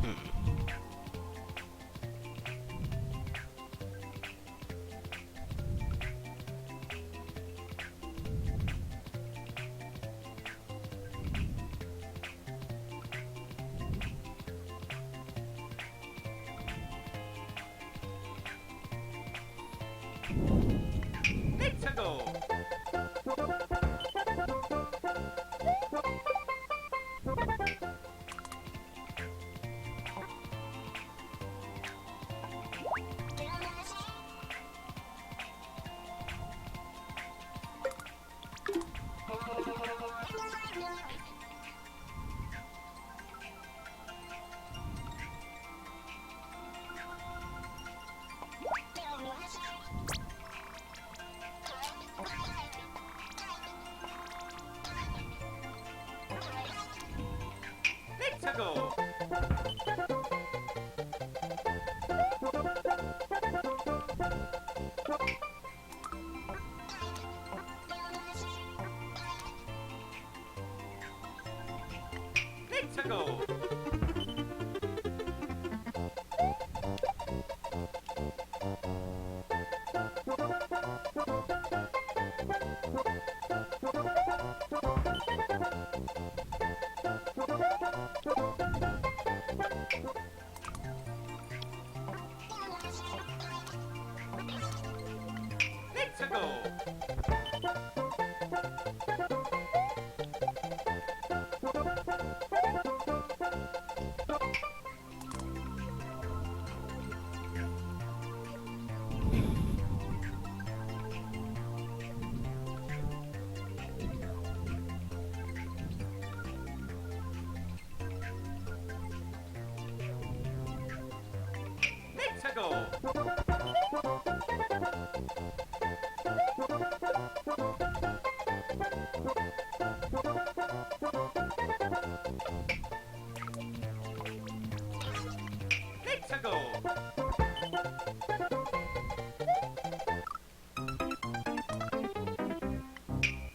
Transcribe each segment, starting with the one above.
Let's go. Let's go. Let's go. Let's go. Let's go.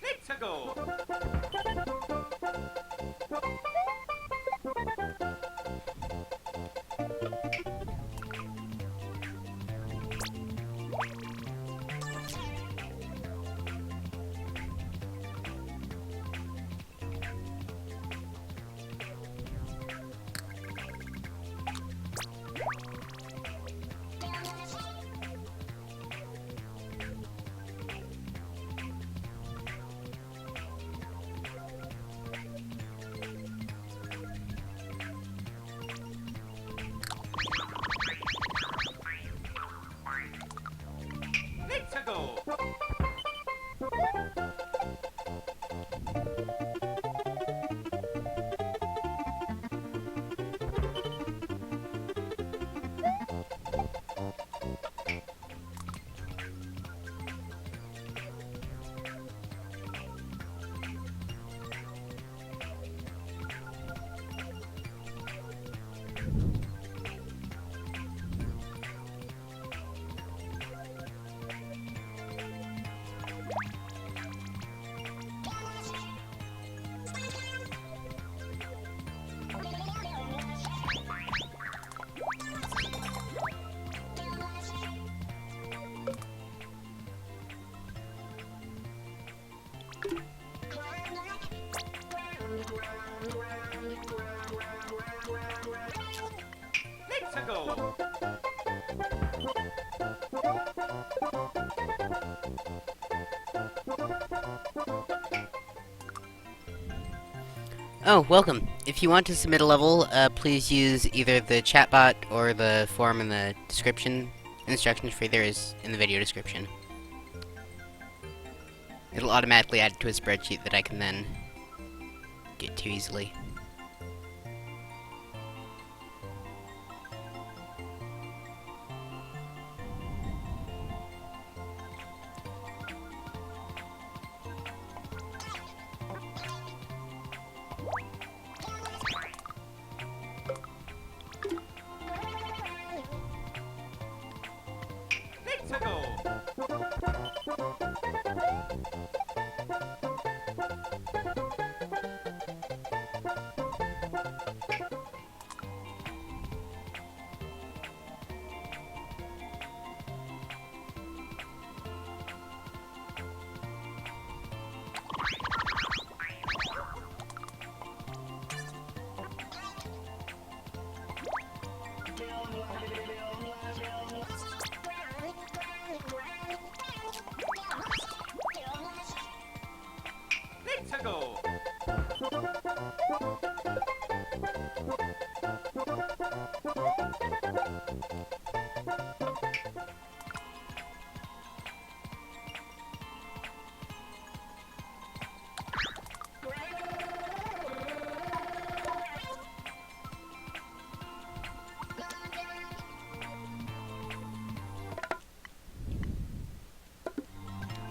Let's go. Let's go. Let's go. Let's go. Oh, welcome. If you want to submit a level, please use either the chatbot or the form in the description. Instructions for either is in the video description. It'll automatically add it to a spreadsheet that I can then get to easily. Let's go.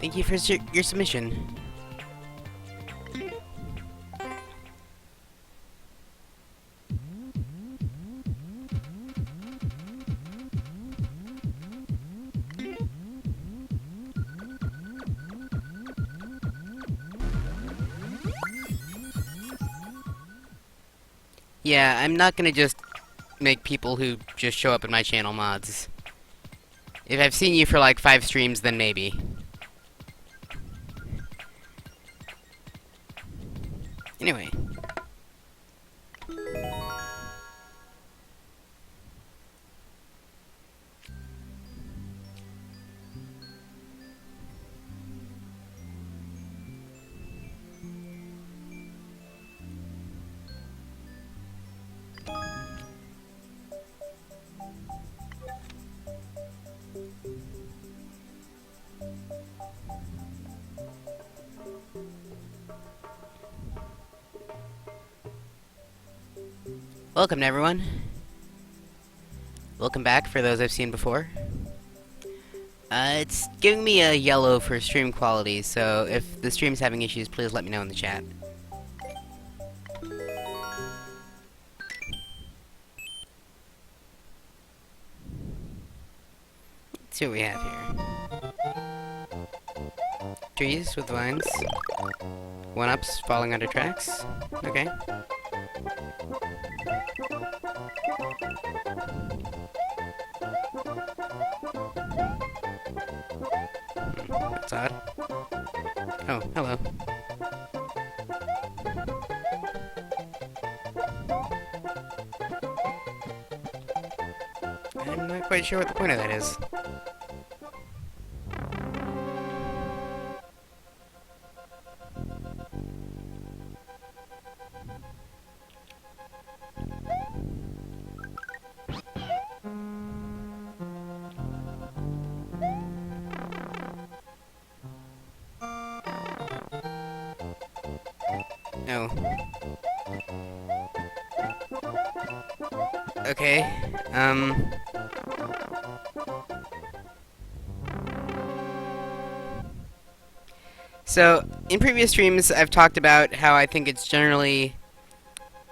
Thank you for your submission. Yeah, I'm not gonna just make people who just show up in my channel mods. If I've seen you for like 5 streams, then maybe. Anyway. Welcome everyone. Welcome back for those I've seen before. It's giving me a yellow for stream quality, so if the stream's having issues, please let me know in the chat. Let's see what we have here. Trees with vines. 1-ups falling under tracks. Okay. That's odd. Oh, hello. I'm not quite sure what the point of that is. Oh. Okay, So, in previous streams, I've talked about how I think it's generally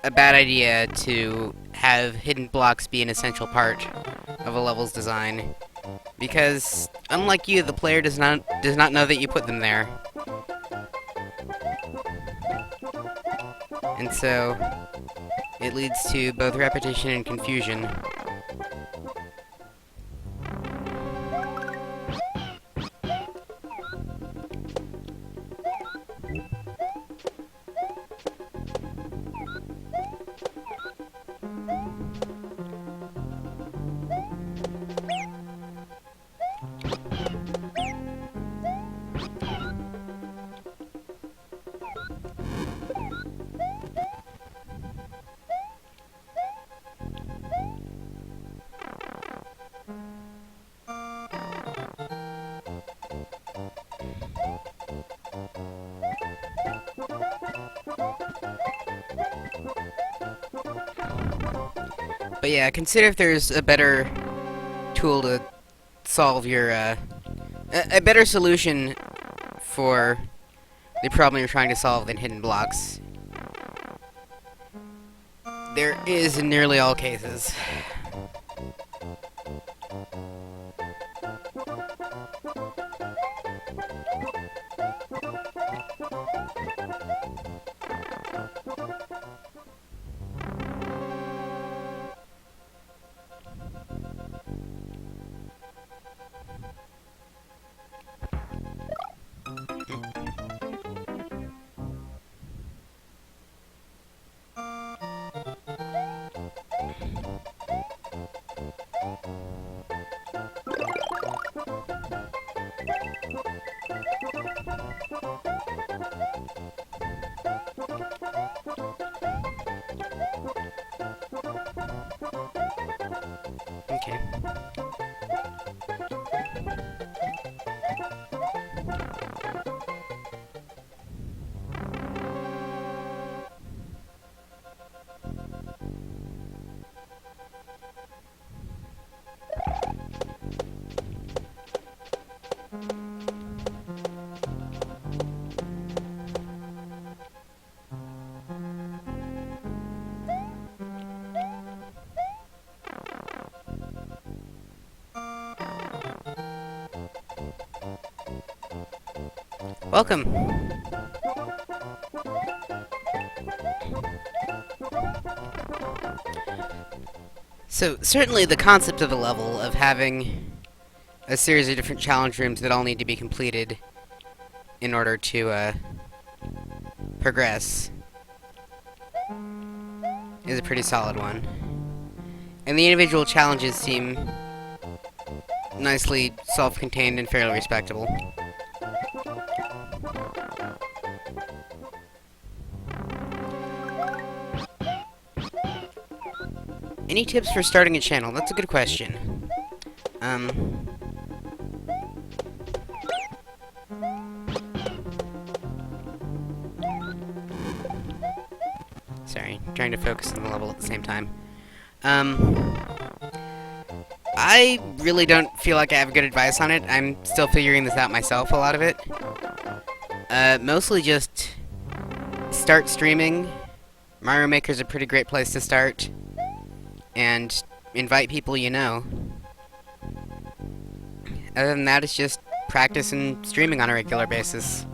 a bad idea to have hidden blocks be an essential part of a level's design, because, unlike you, the player does not know that you put them there. And so, it leads to both repetition and confusion. But yeah, consider if there's a better tool to solve your, a better solution for the problem you're trying to solve than hidden blocks. There is in nearly all cases. Okay. Welcome. So, certainly the concept of the level, of having a series of different challenge rooms that all need to be completed in order to, progress, is a pretty solid one. And the individual challenges seem nicely self-contained and fairly respectable. Any tips for starting a channel? That's a good question. Sorry, trying to focus on the level at the same time. I really don't feel like I have good advice on it. I'm still figuring this out myself, a lot of it. Mostly just start streaming. Mario Maker's a pretty great place to start. And invite people you know. Other than that, it's just practice and streaming on a regular basis.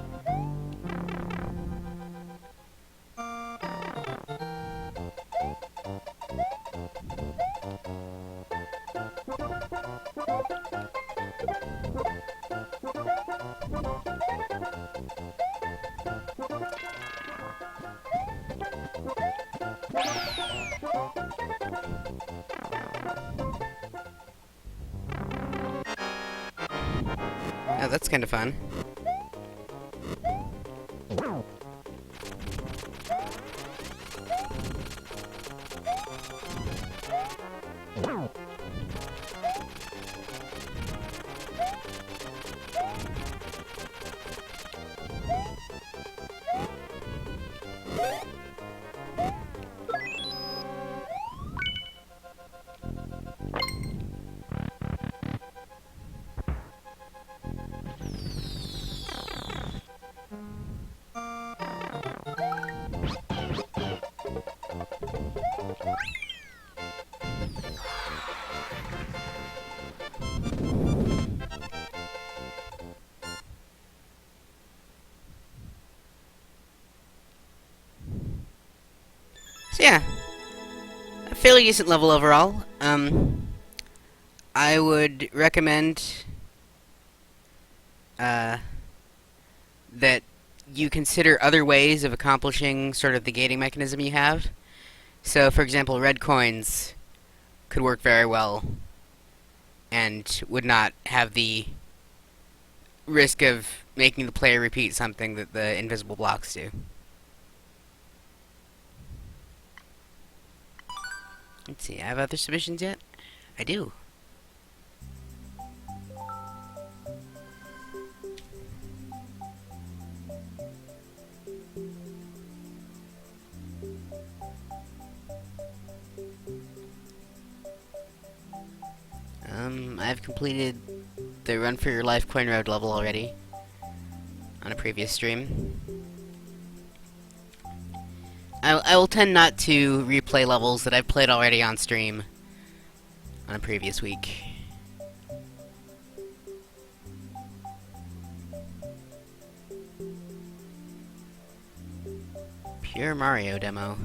Oh, that's kind of fun. So yeah, a fairly decent level overall. I would recommend that you consider other ways of accomplishing sort of the gating mechanism you have. So, for example, red coins could work very well and would not have the risk of making the player repeat something that the invisible blocks do. Let's see, I have other submissions yet? I do. I've completed the Run for Your Life Coin Road level already on a previous stream. I will tend not to replay levels that I've played already on stream on a previous week. Pure Mario demo.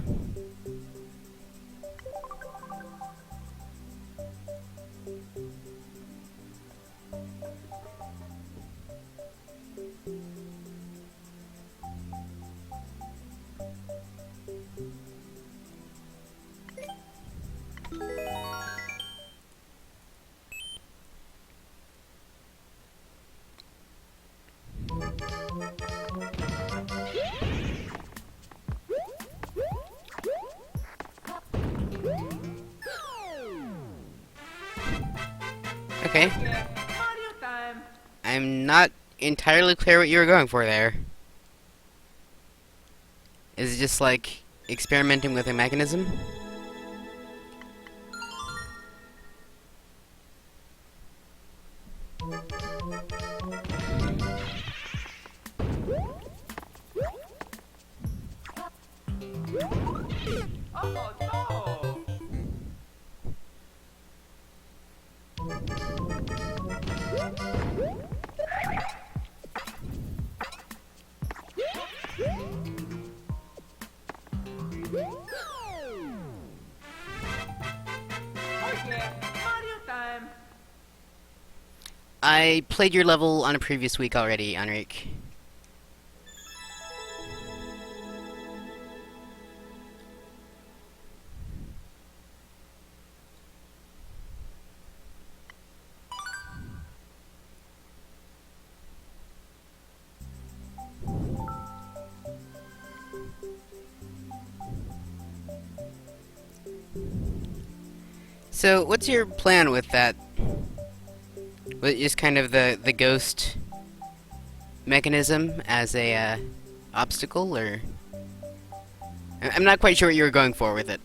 Okay. Mario time. I'm not entirely clear what you were going for there. Is it just like experimenting with a mechanism? Oh no. Oh yeah. Mario time. I played your level on a previous week already, Enrique. So, what's your plan with that? With just kind of the ghost mechanism as a obstacle, or I'm not quite sure what you were going for with it.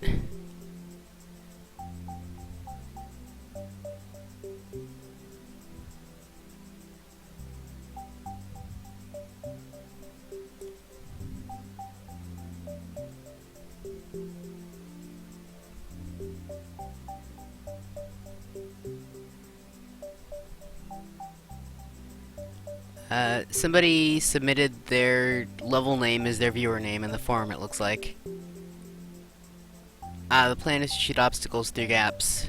Somebody submitted their level name as their viewer name in the forum, it looks like. The plan is to shoot obstacles through gaps.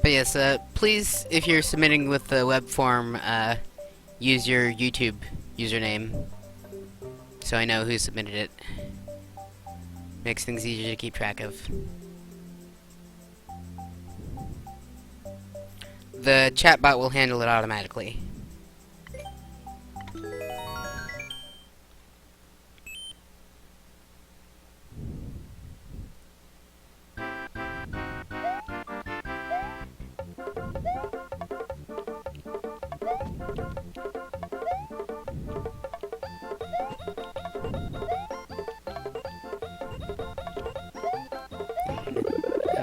But yes, please, if you're submitting with the web form, use your YouTube username, so I know who submitted it. Makes things easier to keep track of. The chatbot will handle it automatically.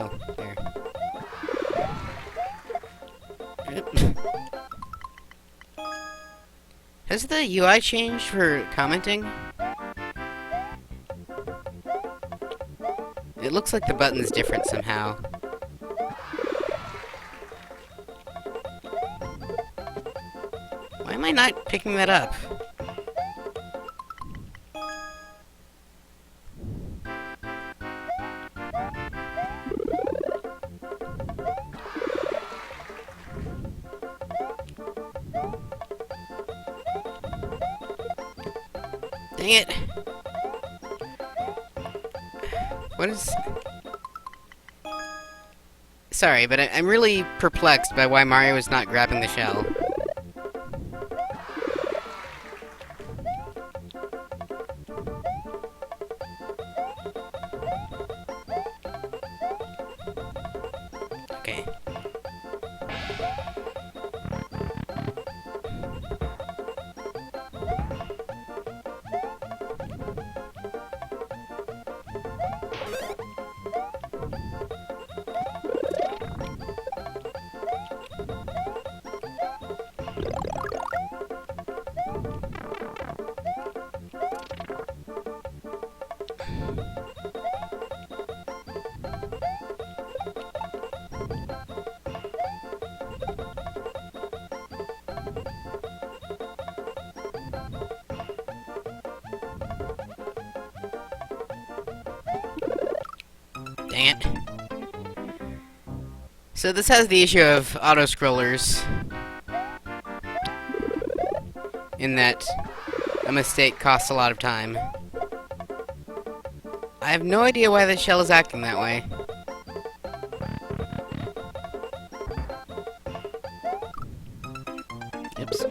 Oh, there. Has the UI changed for commenting? It looks like the button's different somehow. Why am I not picking that up? Dang it! What is... Sorry, but I'm really perplexed by why Mario is not grabbing the shell. Okay. Dang it. So this has the issue of auto-scrollers, in that a mistake costs a lot of time. I have no idea why the shell is acting that way. Oops.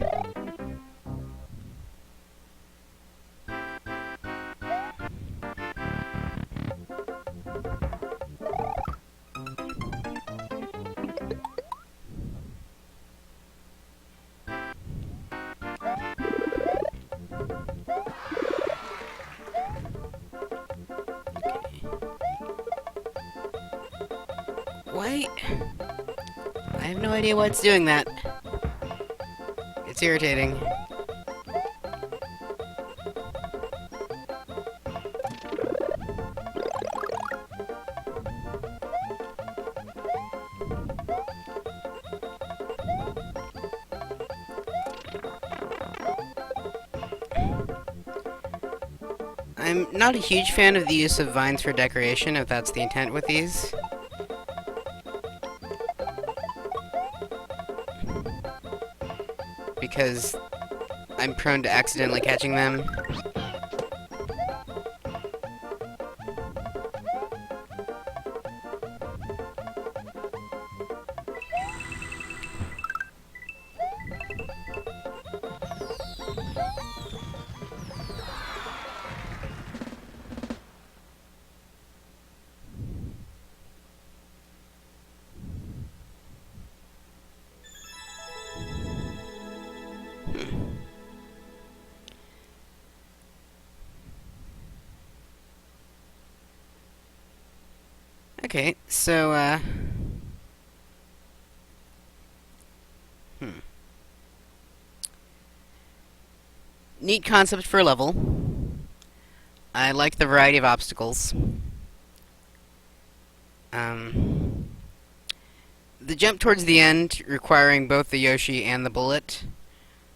I have no idea why it's doing that. It's irritating. I'm not a huge fan of the use of vines for decoration, if that's the intent with these. Because I'm prone to accidentally catching them. Okay, so, neat concept for a level. I like the variety of obstacles. The jump towards the end, requiring both the Yoshi and the bullet,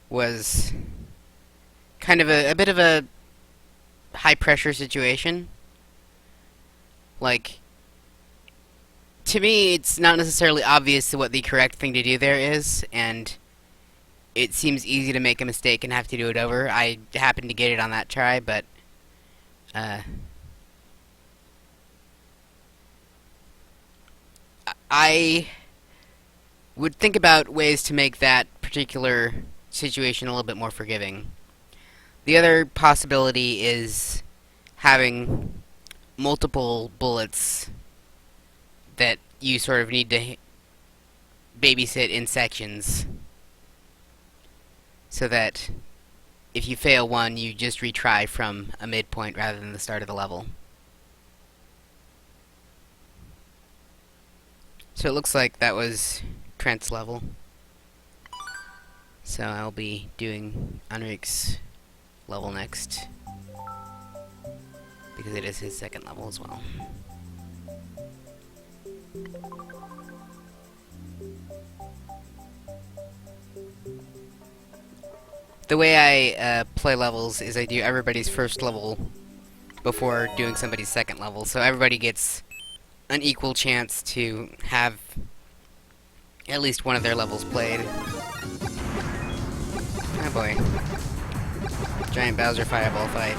was kind of a bit of a high-pressure situation. Like, to me, it's not necessarily obvious what the correct thing to do there is, and it seems easy to make a mistake and have to do it over. I happened to get it on that try, but I would think about ways to make that particular situation a little bit more forgiving. The other possibility is having multiple bullets that you sort of need to babysit in sections, so that if you fail one, you just retry from a midpoint rather than the start of the level. So it looks like that was Trent's level. So I'll be doing Enric's level next, because it is his second level as well. The way I play levels is I do everybody's first level before doing somebody's second level, so everybody gets an equal chance to have at least one of their levels played. Oh boy. Giant Bowser Fireball fight.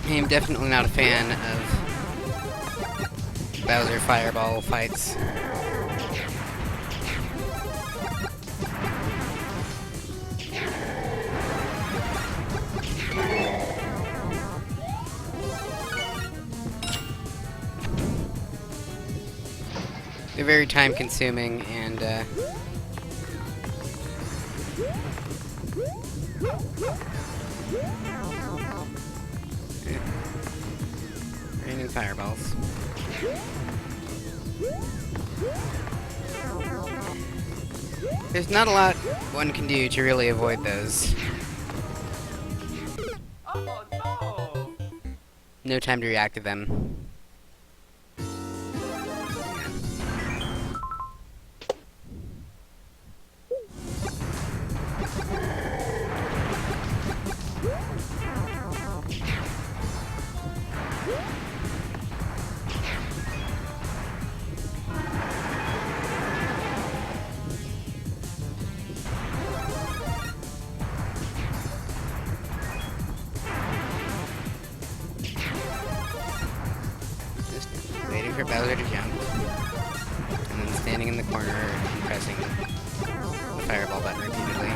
I am definitely not a fan of Bowser Fireball fights. They're very time-consuming, and raining fireballs. There's not a lot one can do to really avoid those. Oh no! No time to react to them. waiting for Bowser to jump, and then standing in the corner and pressing the fireball button repeatedly.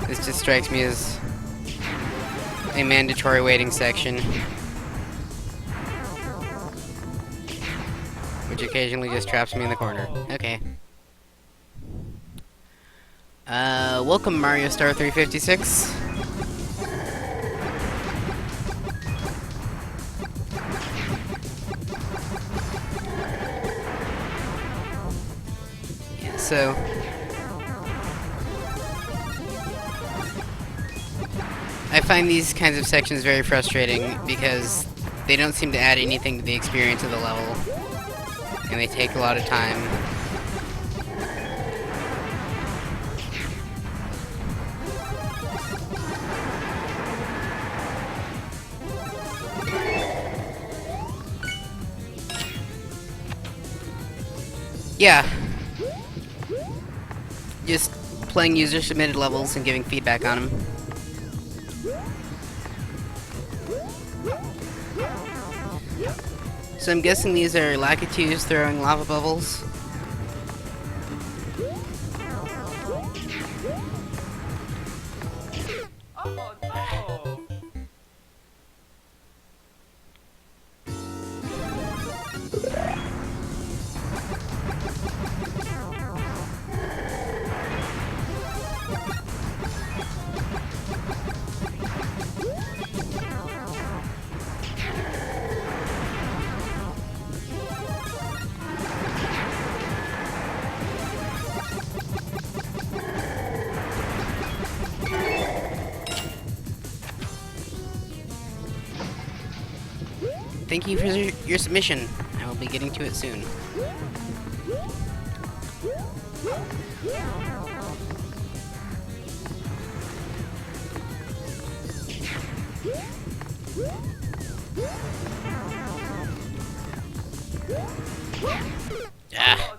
This just strikes me as a mandatory waiting section, which occasionally just traps me in the corner. Okay. Welcome Mario Star 356. Yeah, so I find these kinds of sections very frustrating because they don't seem to add anything to the experience of the level, and they take a lot of time. Yeah. Just playing user-submitted levels and giving feedback on them. So I'm guessing these are Lakitus throwing lava bubbles. Oh no! Thank you for your submission. I will be getting to it soon. Ah.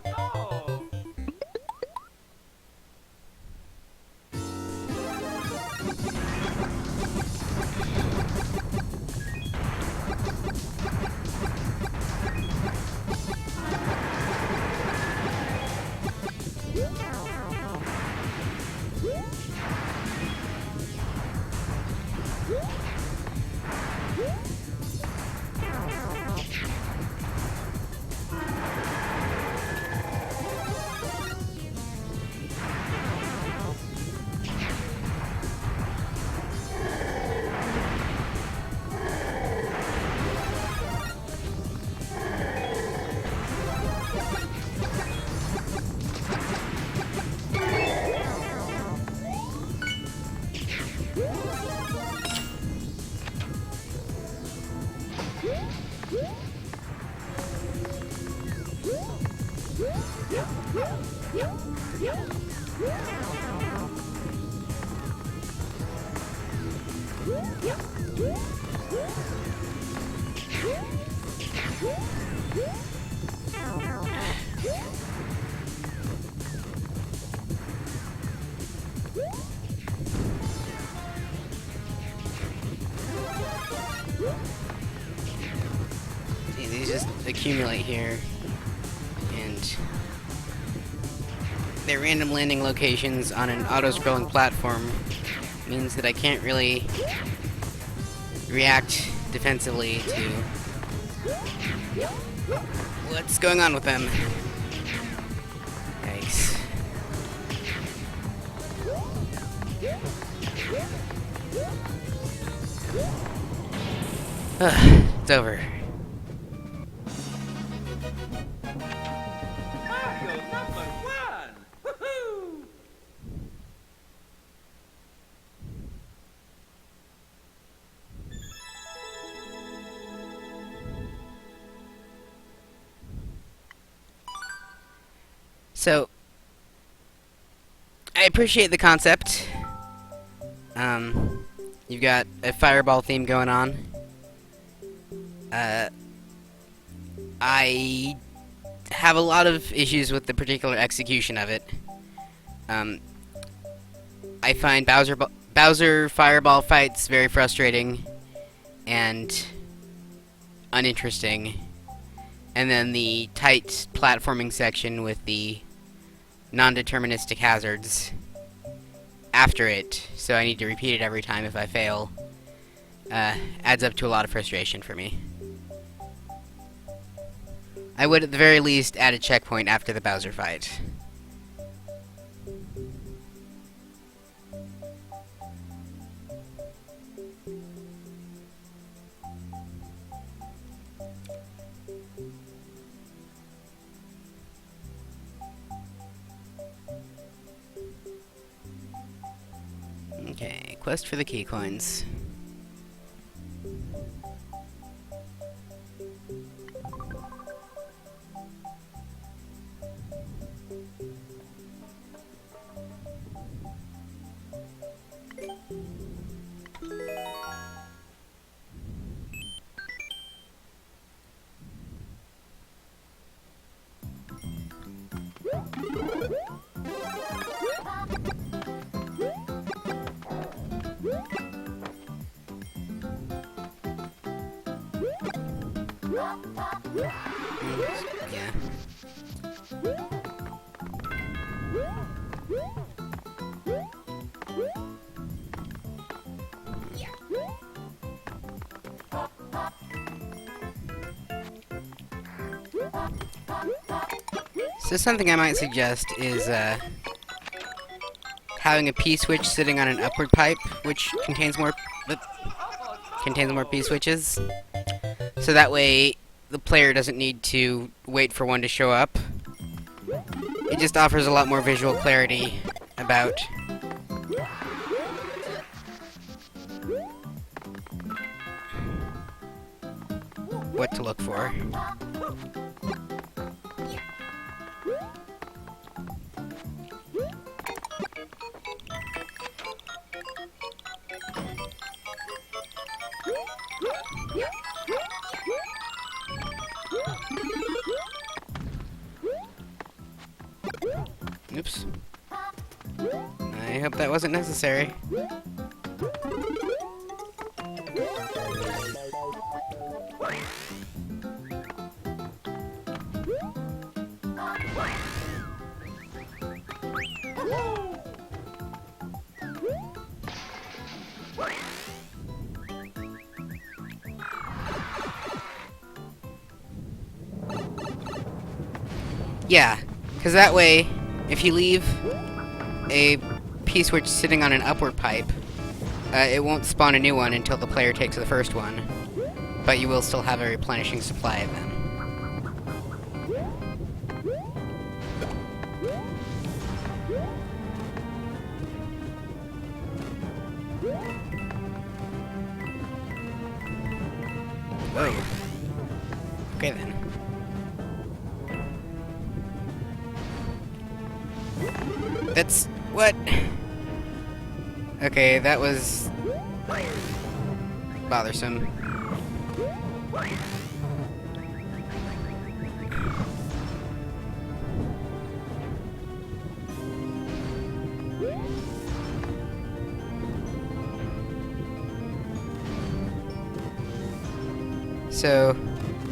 Oh no! See, these just accumulate here, and their random landing locations on an auto-scrolling platform means that I can't really react defensively to what's going on with them. Yikes. It's over. Mario #1! Woohoo! So, I appreciate the concept. You've got a fireball theme going on. I have a lot of issues with the particular execution of it. I find Bowser Fireball fights very frustrating and uninteresting. And then the tight platforming section with the non-deterministic hazards after it, so I need to repeat it every time if I fail, adds up to a lot of frustration for me. I would at the very least add a checkpoint after the Bowser fight. Okay, quest for the key coins. Yeah. So something I might suggest is having a P-switch sitting on an upward pipe, which contains more P-switches. So that way, the player doesn't need to wait for one to show up. It just offers a lot more visual clarity about what to look for. Oops. I hope that wasn't necessary. Yeah, because that way, if you leave a P-switch sitting on an upward pipe, it won't spawn a new one until the player takes the first one, but you will still have a replenishing supply of them. Whoa. Okay then. That's... what? Okay, that was... bothersome. So,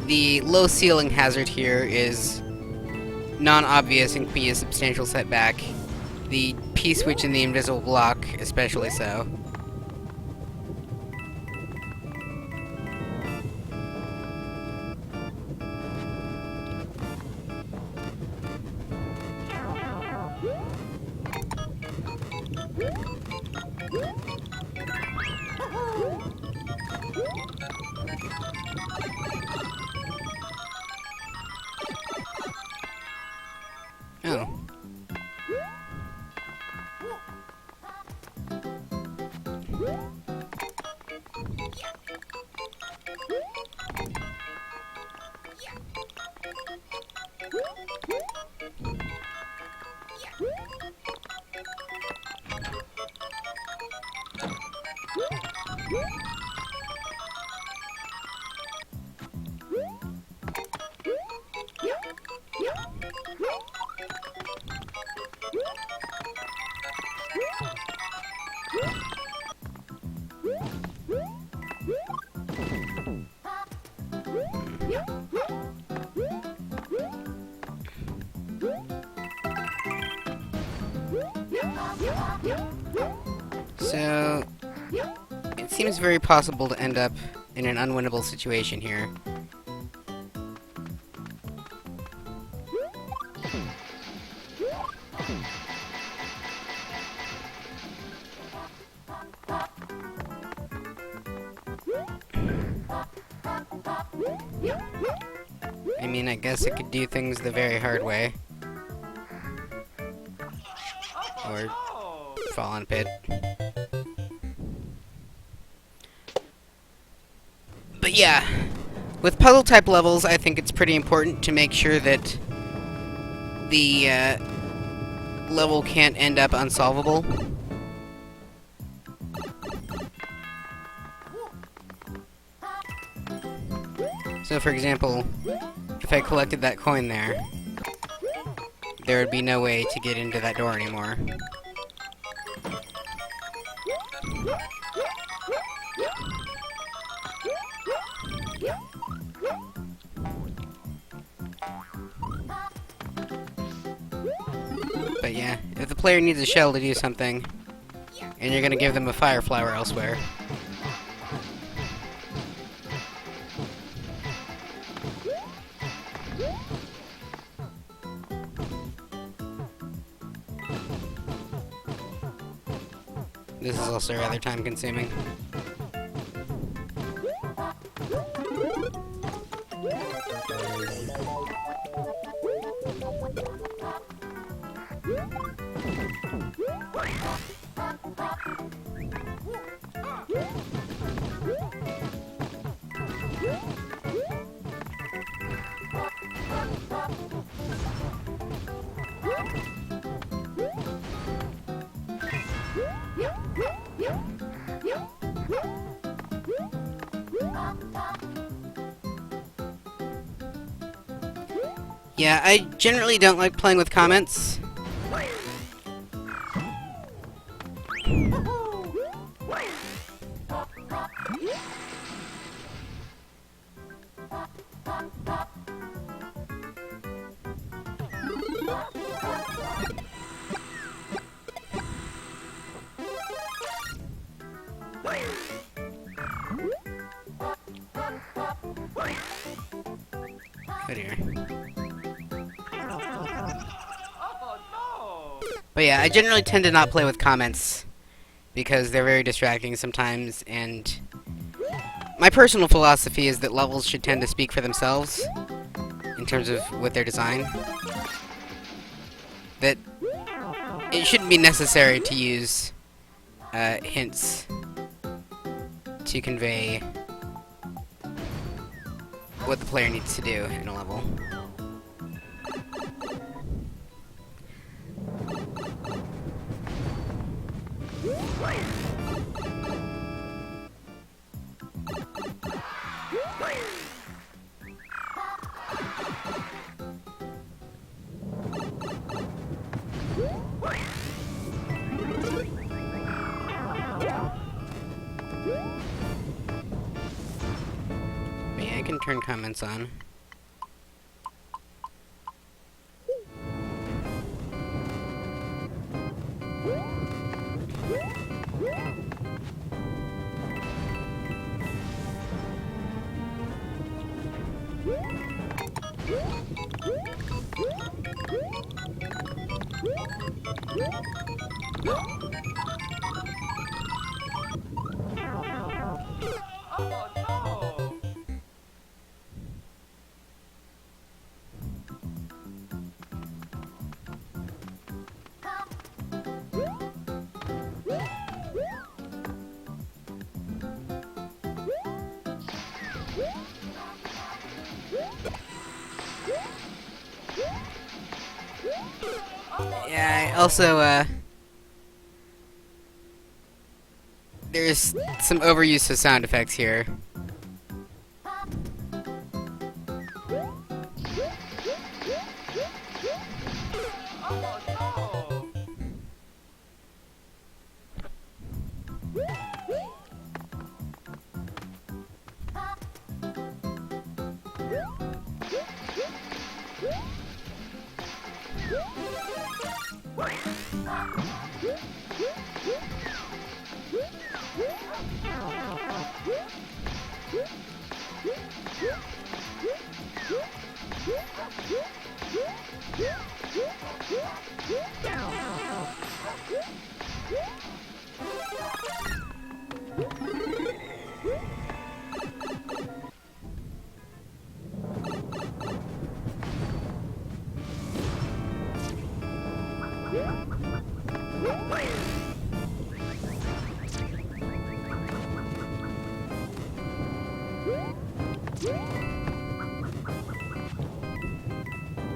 the low ceiling hazard here is non-obvious and can be a substantial setback. The P-switch in the invisible block, especially so. Oh. So, it seems very possible to end up in an unwinnable situation here. I mean, I guess it could do things the very hard way. Or Oh, fall in a pit. But yeah, with puzzle type levels, I think it's pretty important to make sure that the level can't end up unsolvable. So for example, if I collected that coin there, there would be no way to get into that door anymore. But yeah, if the player needs a shell to do something, and you're gonna give them a fire flower elsewhere, this is also rather time consuming. Yeah, I generally don't like playing with comments. Oh dear. oh no! But yeah, I generally tend to not play with comments because they're very distracting sometimes, and my personal philosophy is that levels should tend to speak for themselves in terms of what they're designed. That it shouldn't be necessary to use hints to convey what the player needs to do in a level. But yeah, I can turn comments on. Oh no! Yeah, I also, there's some overuse of sound effects here. Oh no!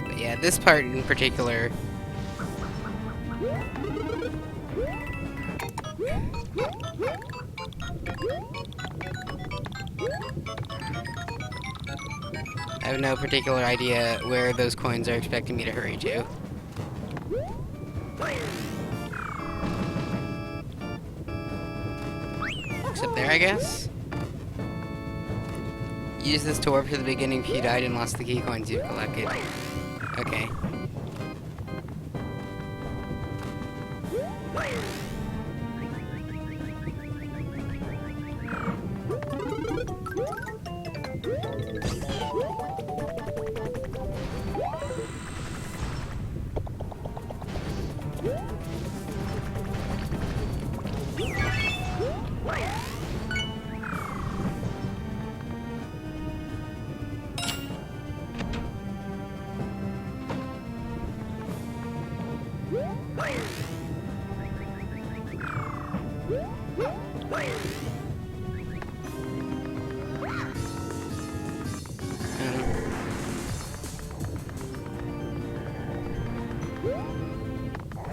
But yeah, this part in particular. I have no particular idea where those coins are expecting me to hurry to. Except there, I guess? Use this to warp to the beginning if you died and lost the key coins you've collected. Okay.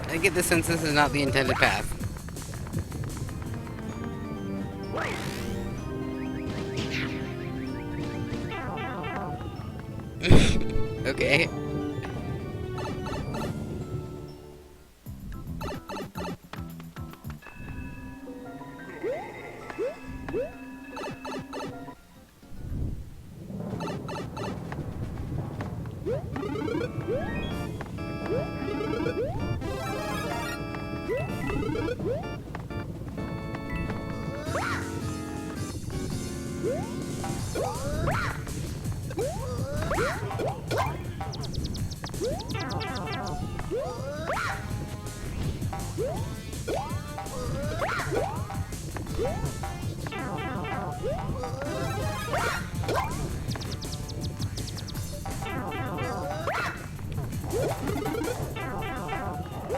I get the sense this is not the intended path. Okay.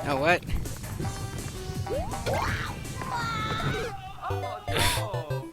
Oh, what? Oh no!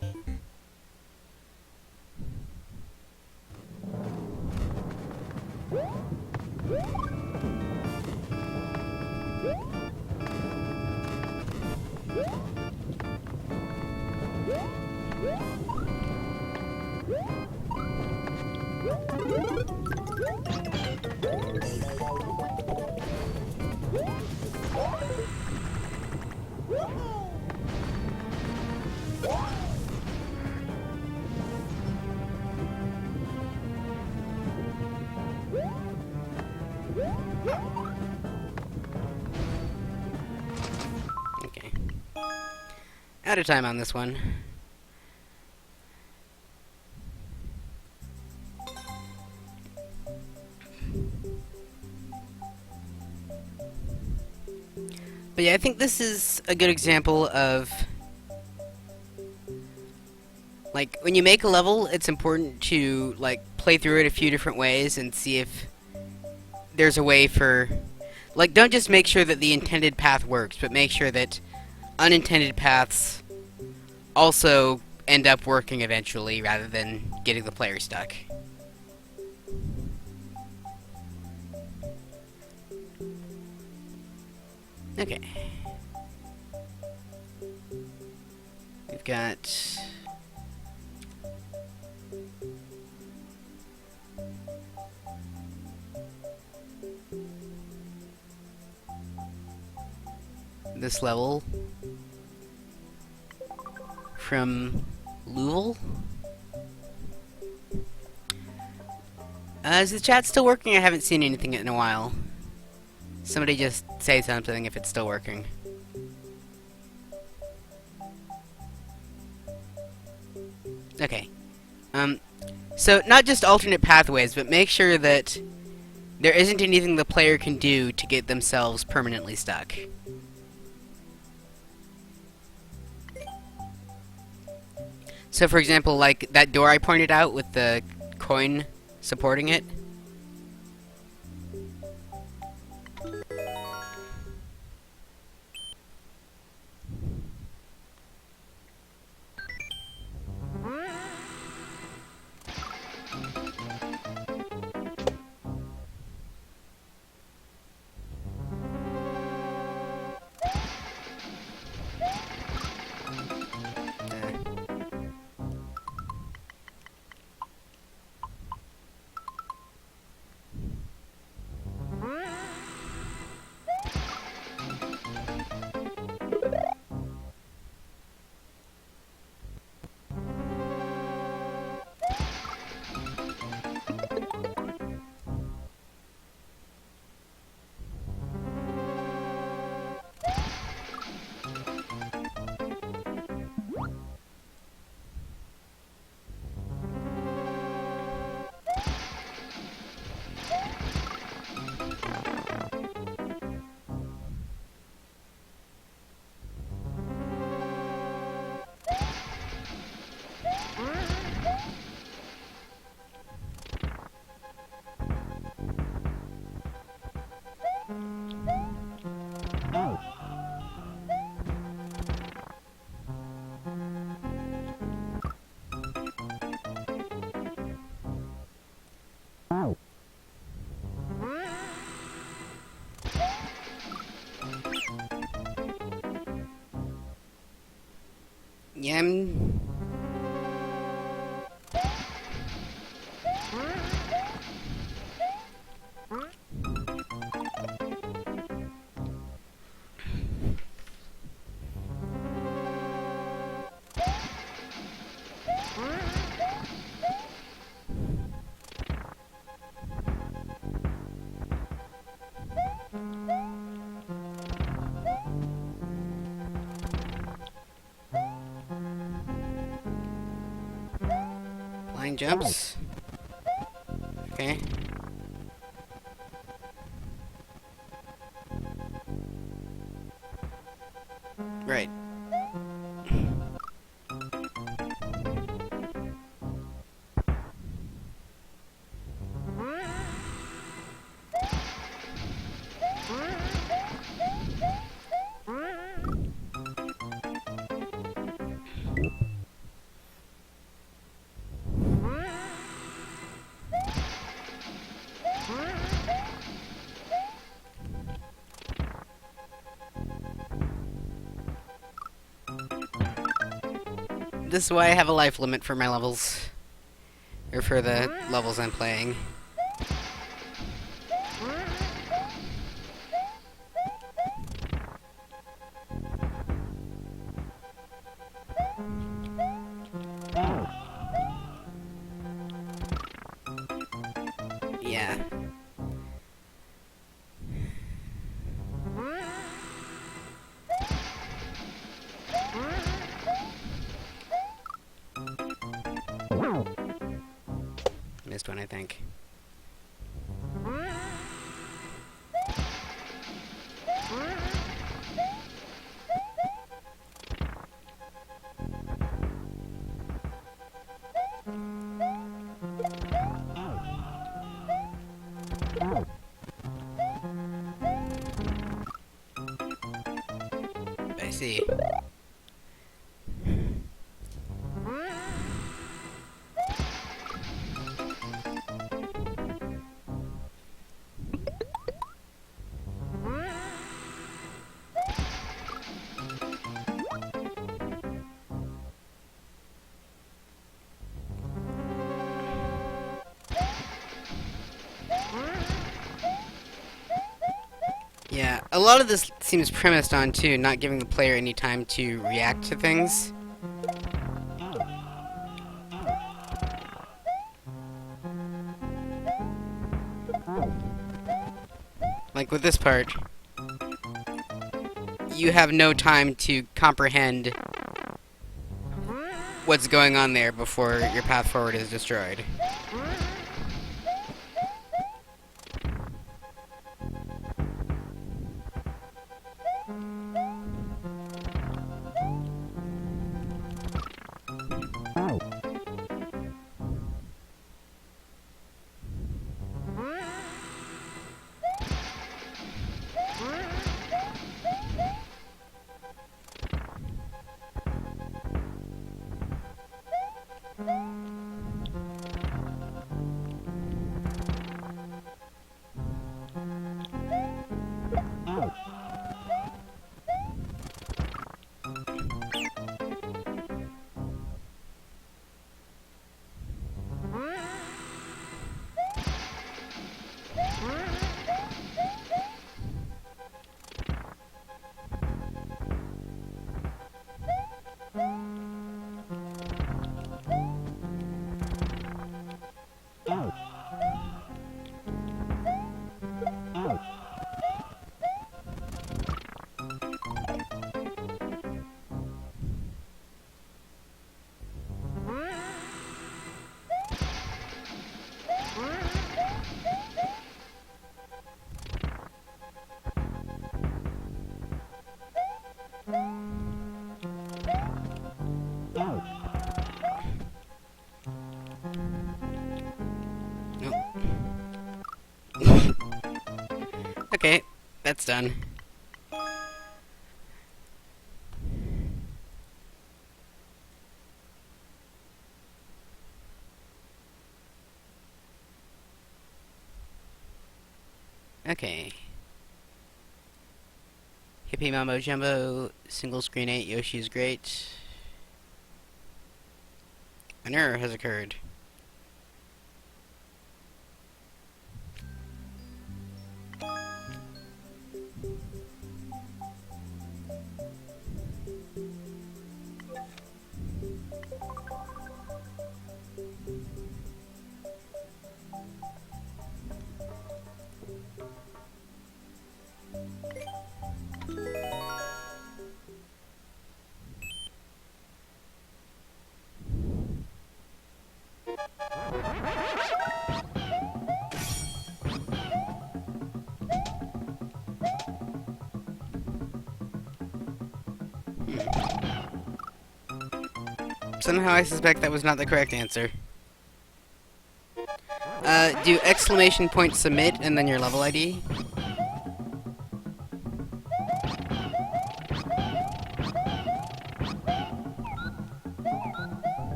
Okay. Out of time on this one. But yeah, I think this is a good example of, like, when you make a level, it's important to, like, play through it a few different ways and see if there's a way for, like, don't just make sure that the intended path works, but make sure that unintended paths also end up working eventually, rather than getting the player stuck. Okay. We've got... this level from Louisville. Is the chat still working? I haven't seen anything in a while. Somebody just say something if it's still working. Okay. So not just alternate pathways, but make sure that there isn't anything the player can do to get themselves permanently stuck. So for example, like that door I pointed out with the coin supporting it. Yeah, Flying jumps. Okay. Right. This is why I have a life limit for my levels. Or for the levels I'm playing. Yeah. Missed one, I think. I see. Yeah, a lot of this seems premised on, too, not giving the player any time to react to things. Like with this part, you have no time to comprehend what's going on there before your path forward is destroyed. Okay, that's done. Okay. Hippie Mambo Jumbo, single screen 8, Yoshi is great. An error has occurred. Somehow I suspect that was not the correct answer. Do exclamation point submit and then your level ID?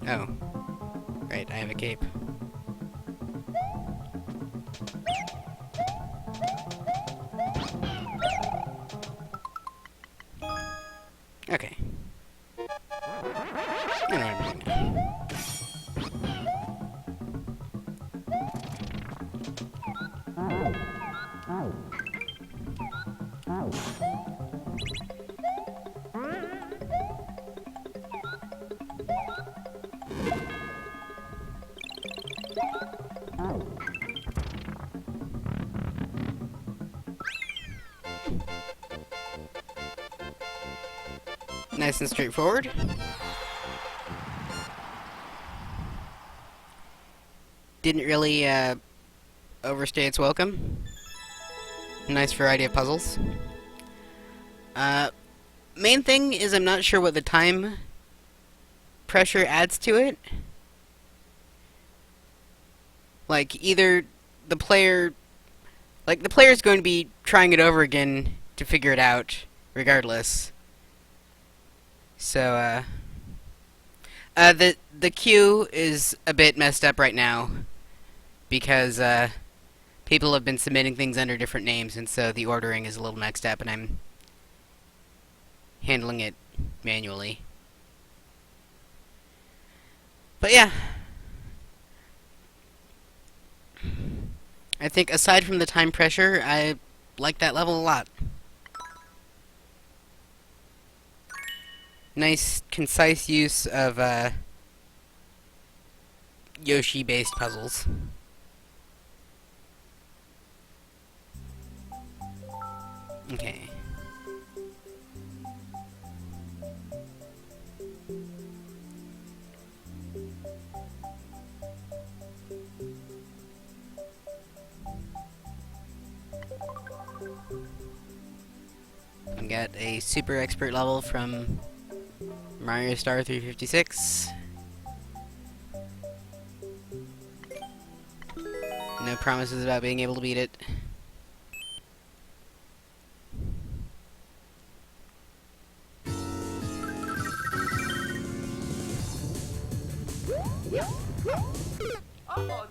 Oh. Right, I have a cape. Okay. I know what I'm doing now. Nice and straightforward. Didn't really overstay its welcome. Nice variety of puzzles. Main thing is I'm not sure what the time pressure adds to it. Like, either the player... Like, the player's going to be trying it over again to figure it out, regardless. So, the queue is a bit messed up right now, because, people have been submitting things under different names, and so the ordering is a little mixed up, and I'm handling it manually. But yeah. I think aside from the time pressure, I like that level a lot. Nice, concise use of, Yoshi-based puzzles. Okay. I got a super expert level from Mario Star 356. No promises about being able to beat it. Oh no!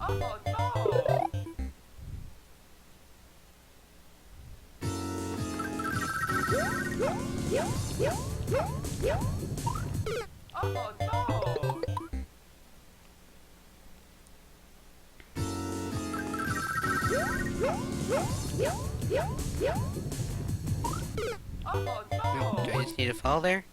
Oh no! Oh no! Oh Oh, do I no! just need to fall there?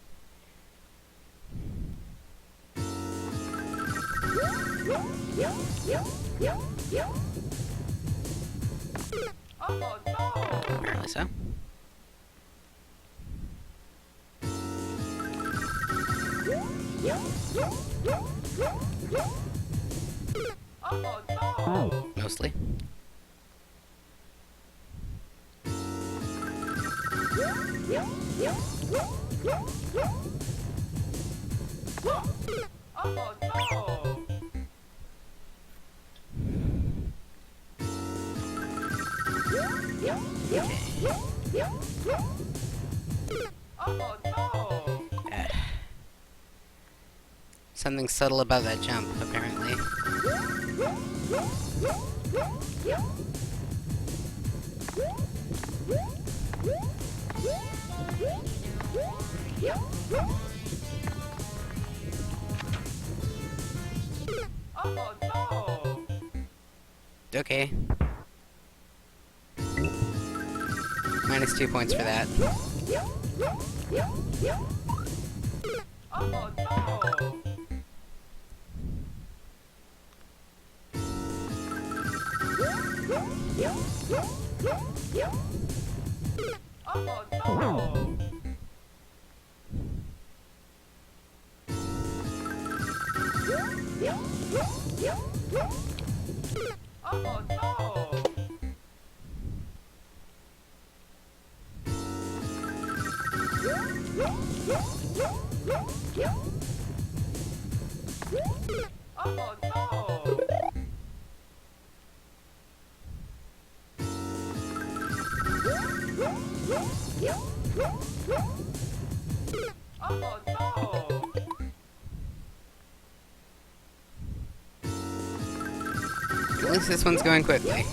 Oh no! Apparently so. Oh no! Mostly. Oh no! Oh no! Something subtle about that jump, apparently. Oh no! Okay. Minus 2 points for that. Oh no! Oh no! Oh no! Oh no! Oh no! At least this one's going quickly.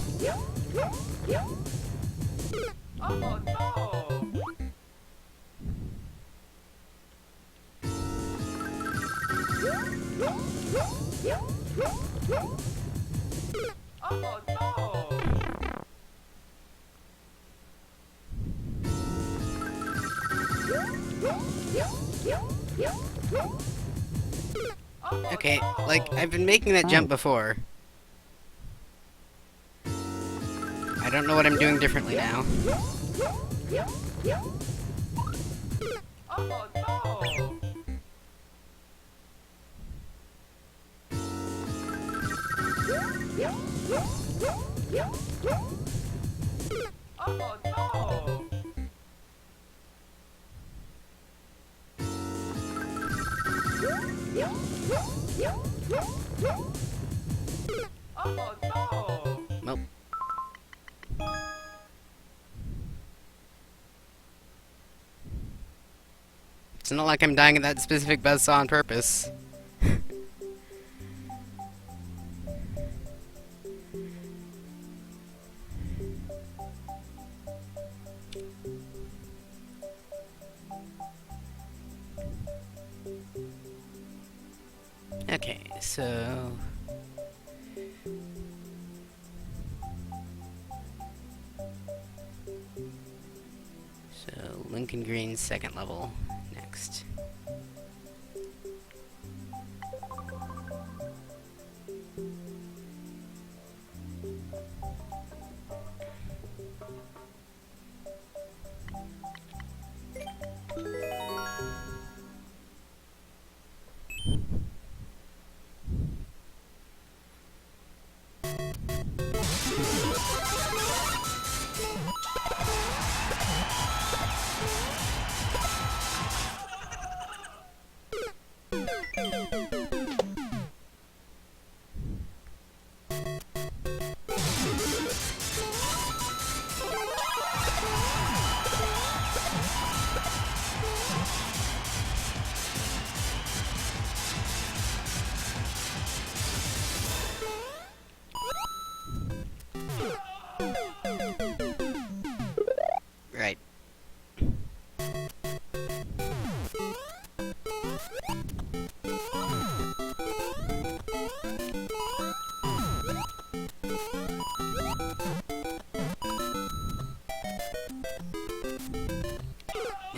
Oh no! Oh no! Oh Okay, no! like, I've been making that jump before. I don't know what I'm doing differently now. Oh no! Oh no! Oh no! Nope. It's not like I'm dying at that specific buzzsaw on purpose. Okay, so... So, Lincoln Green's second level next.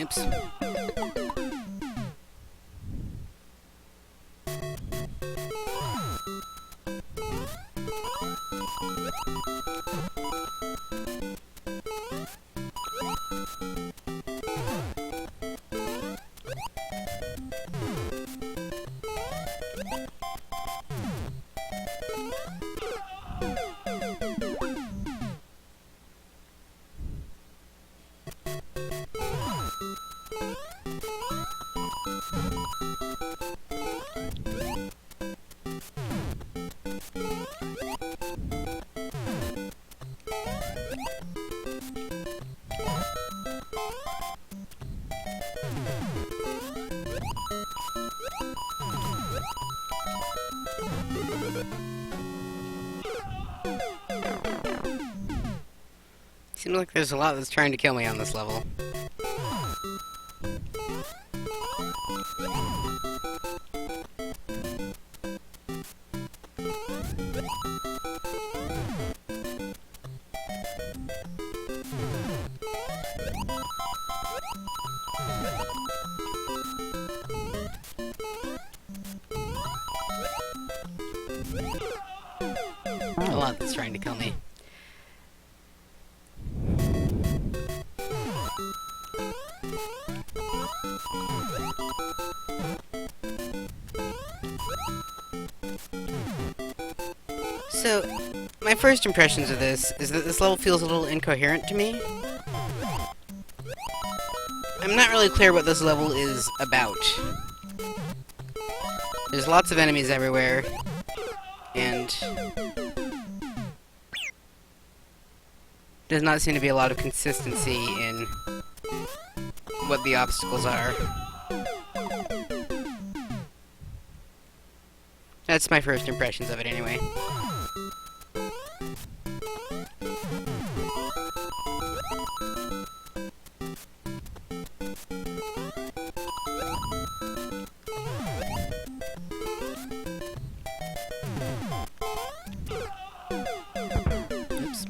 Oops. Seems like there's a lot that's trying to kill me on this level. A lot that's trying to kill me. So, my first impressions of this is that this level feels a little incoherent to me. I'm not really clear what this level is about. There's lots of enemies everywhere, and does not seem to be a lot of consistency in what the obstacles are. That's my first impressions of it anyway. Oops.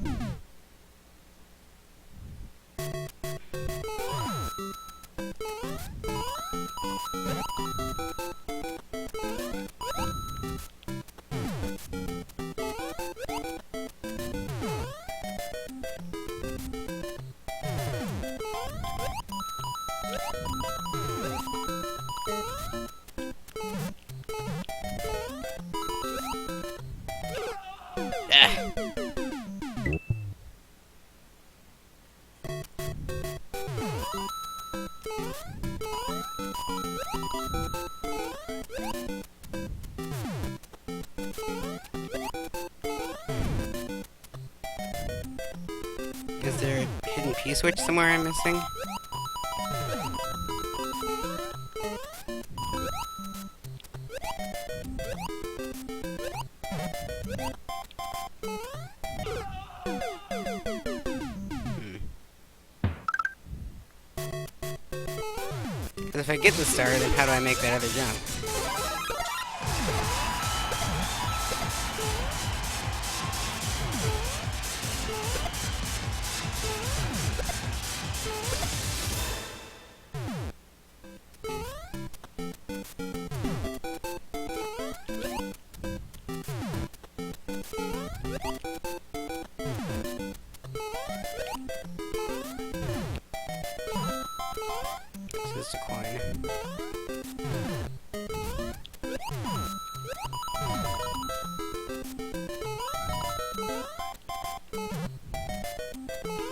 Ah. Is there a hidden P-switch somewhere I'm missing? Because if I get the star, then how do I make that other jump? Just a coin.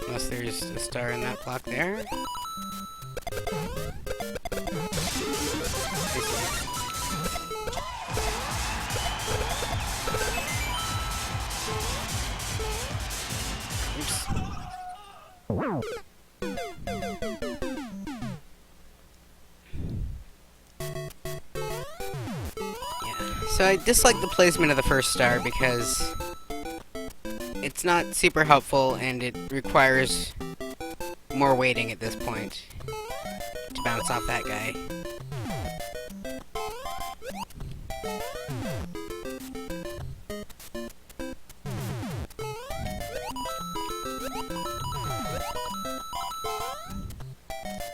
Unless there's a star in that block there. Oops. So I dislike the placement of the first star because it's not super helpful and it requires more waiting at this point to bounce off that guy.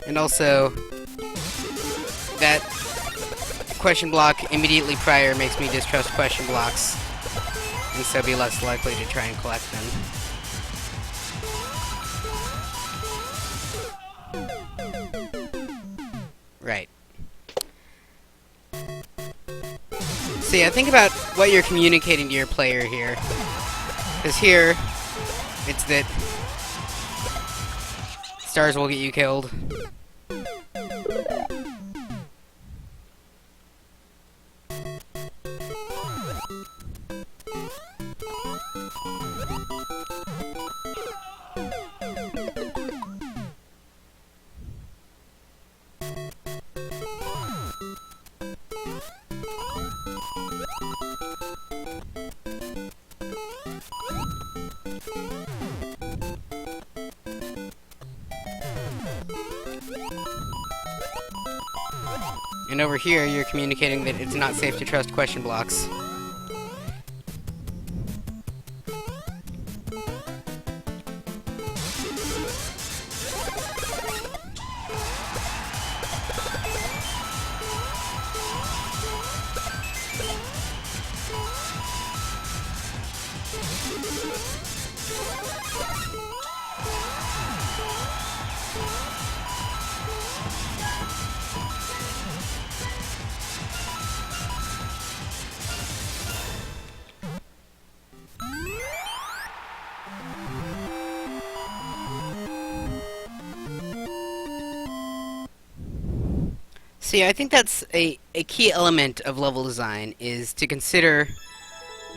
And And also, that question block immediately prior makes me distrust question blocks, and so be less likely to try and collect them. Right. So yeah, think about what you're communicating to your player here. Because here, it's that stars will get you killed. And over here, you're communicating that it's not safe to trust question blocks. See, I think that's a key element of level design, is to consider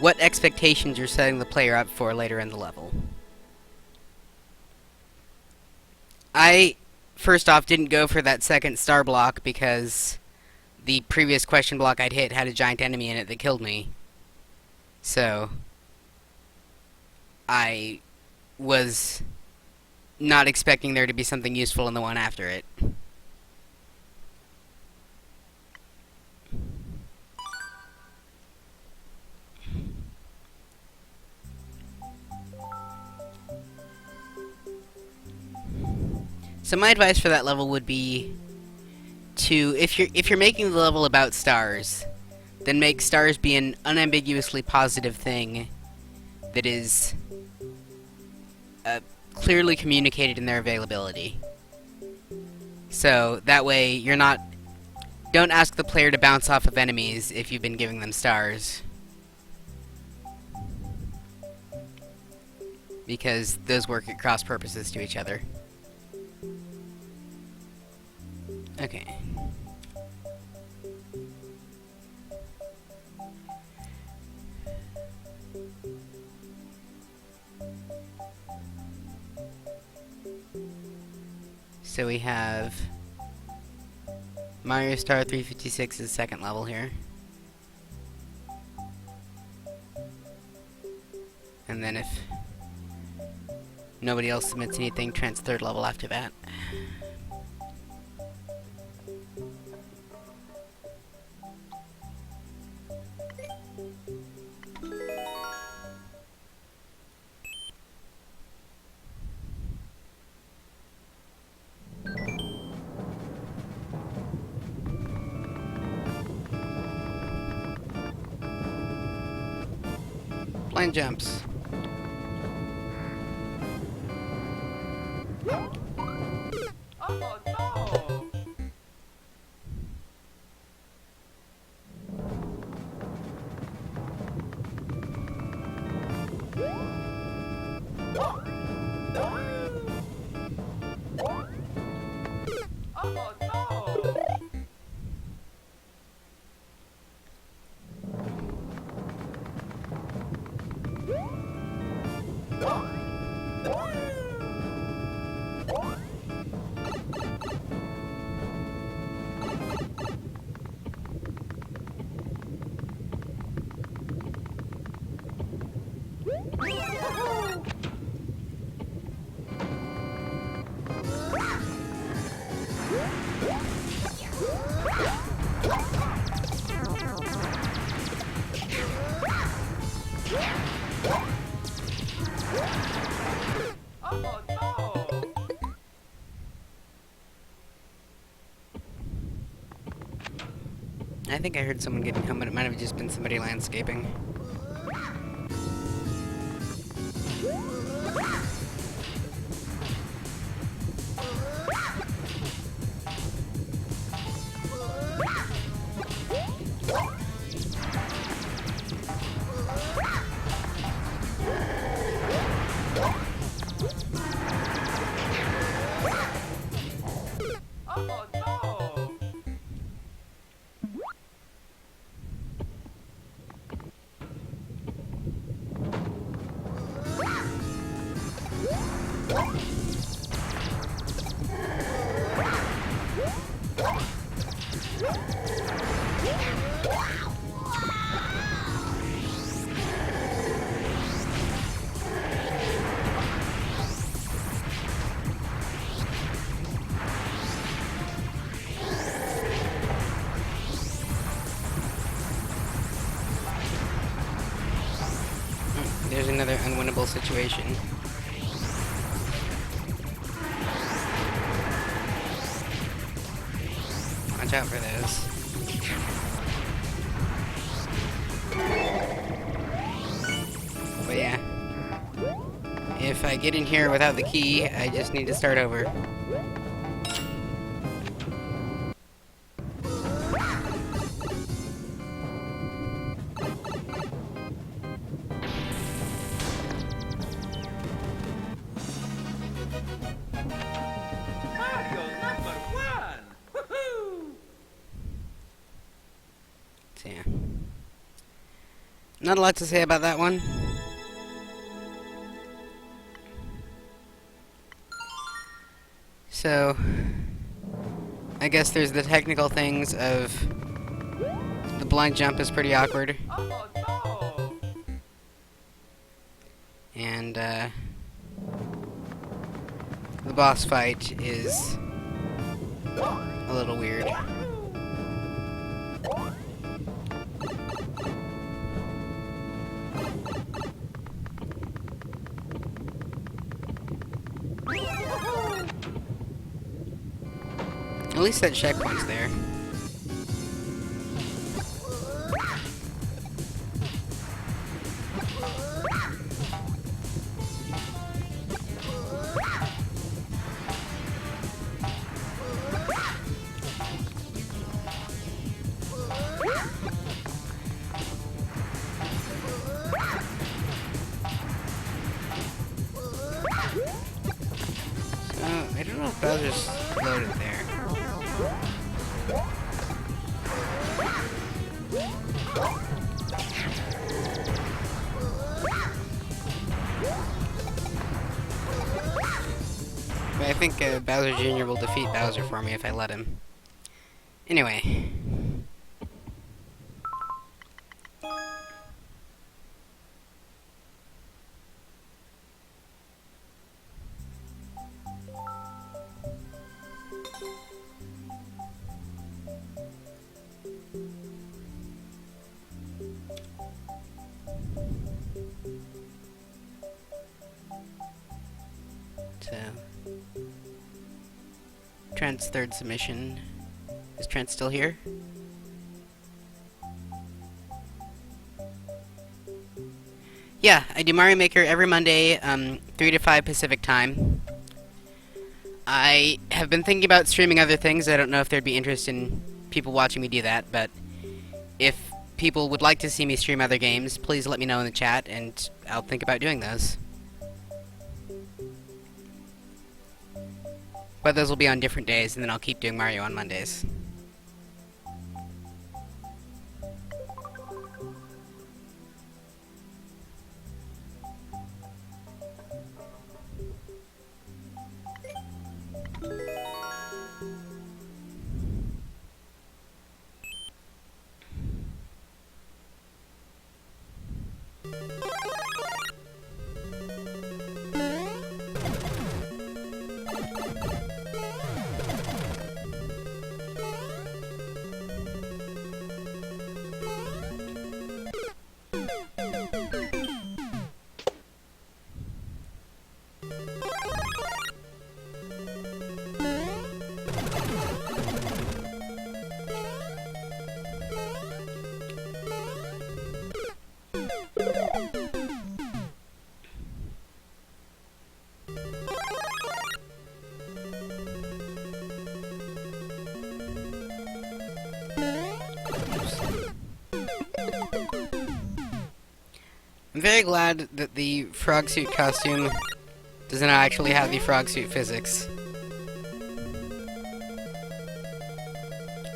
what expectations you're setting the player up for later in the level. I, first off, didn't go for that second star block because the previous question block I'd hit had a giant enemy in it that killed me. So, I was not expecting there to be something useful in the one after it. So my advice for that level would be to, if you're making the level about stars, then make stars be an unambiguously positive thing that is clearly communicated in their availability. So that way you're not, don't ask the player to bounce off of enemies if you've been giving them stars, because those work at cross purposes to each other. Okay. So we have Mario Star 356's second level here. And then if nobody else submits anything, Trent's third level after that. Blind jumps. Oh no! Oh no! I think I heard someone getting home, but it might have just been somebody landscaping. Oh no! There's another unwinnable situation. Watch out for those. But yeah. If I get in here without the key, I just need to start over. Mario #1! Woohoo! So yeah. Not a lot to say about that one. So, I guess there's the technical things of the blind jump is pretty awkward, Oh no! and the boss fight is a little weird. At least that checkpoint's there. So, I don't know if Bowser's loaded there. But I think Bowser Jr. will defeat Bowser for me if I let him. Anyway. So, Trent's third submission. Is Trent still here? Yeah, I do Mario Maker every Monday, 3 to 5 Pacific time. I have been thinking about streaming other things. I don't know if there'd be interest in people watching me do that, but if people would like to see me stream other games, please let me know in the chat, and I'll think about doing those. But those will be on different days, and then I'll keep doing Mario on Mondays. I'm very glad that the frog suit costume does not actually have the frog suit physics.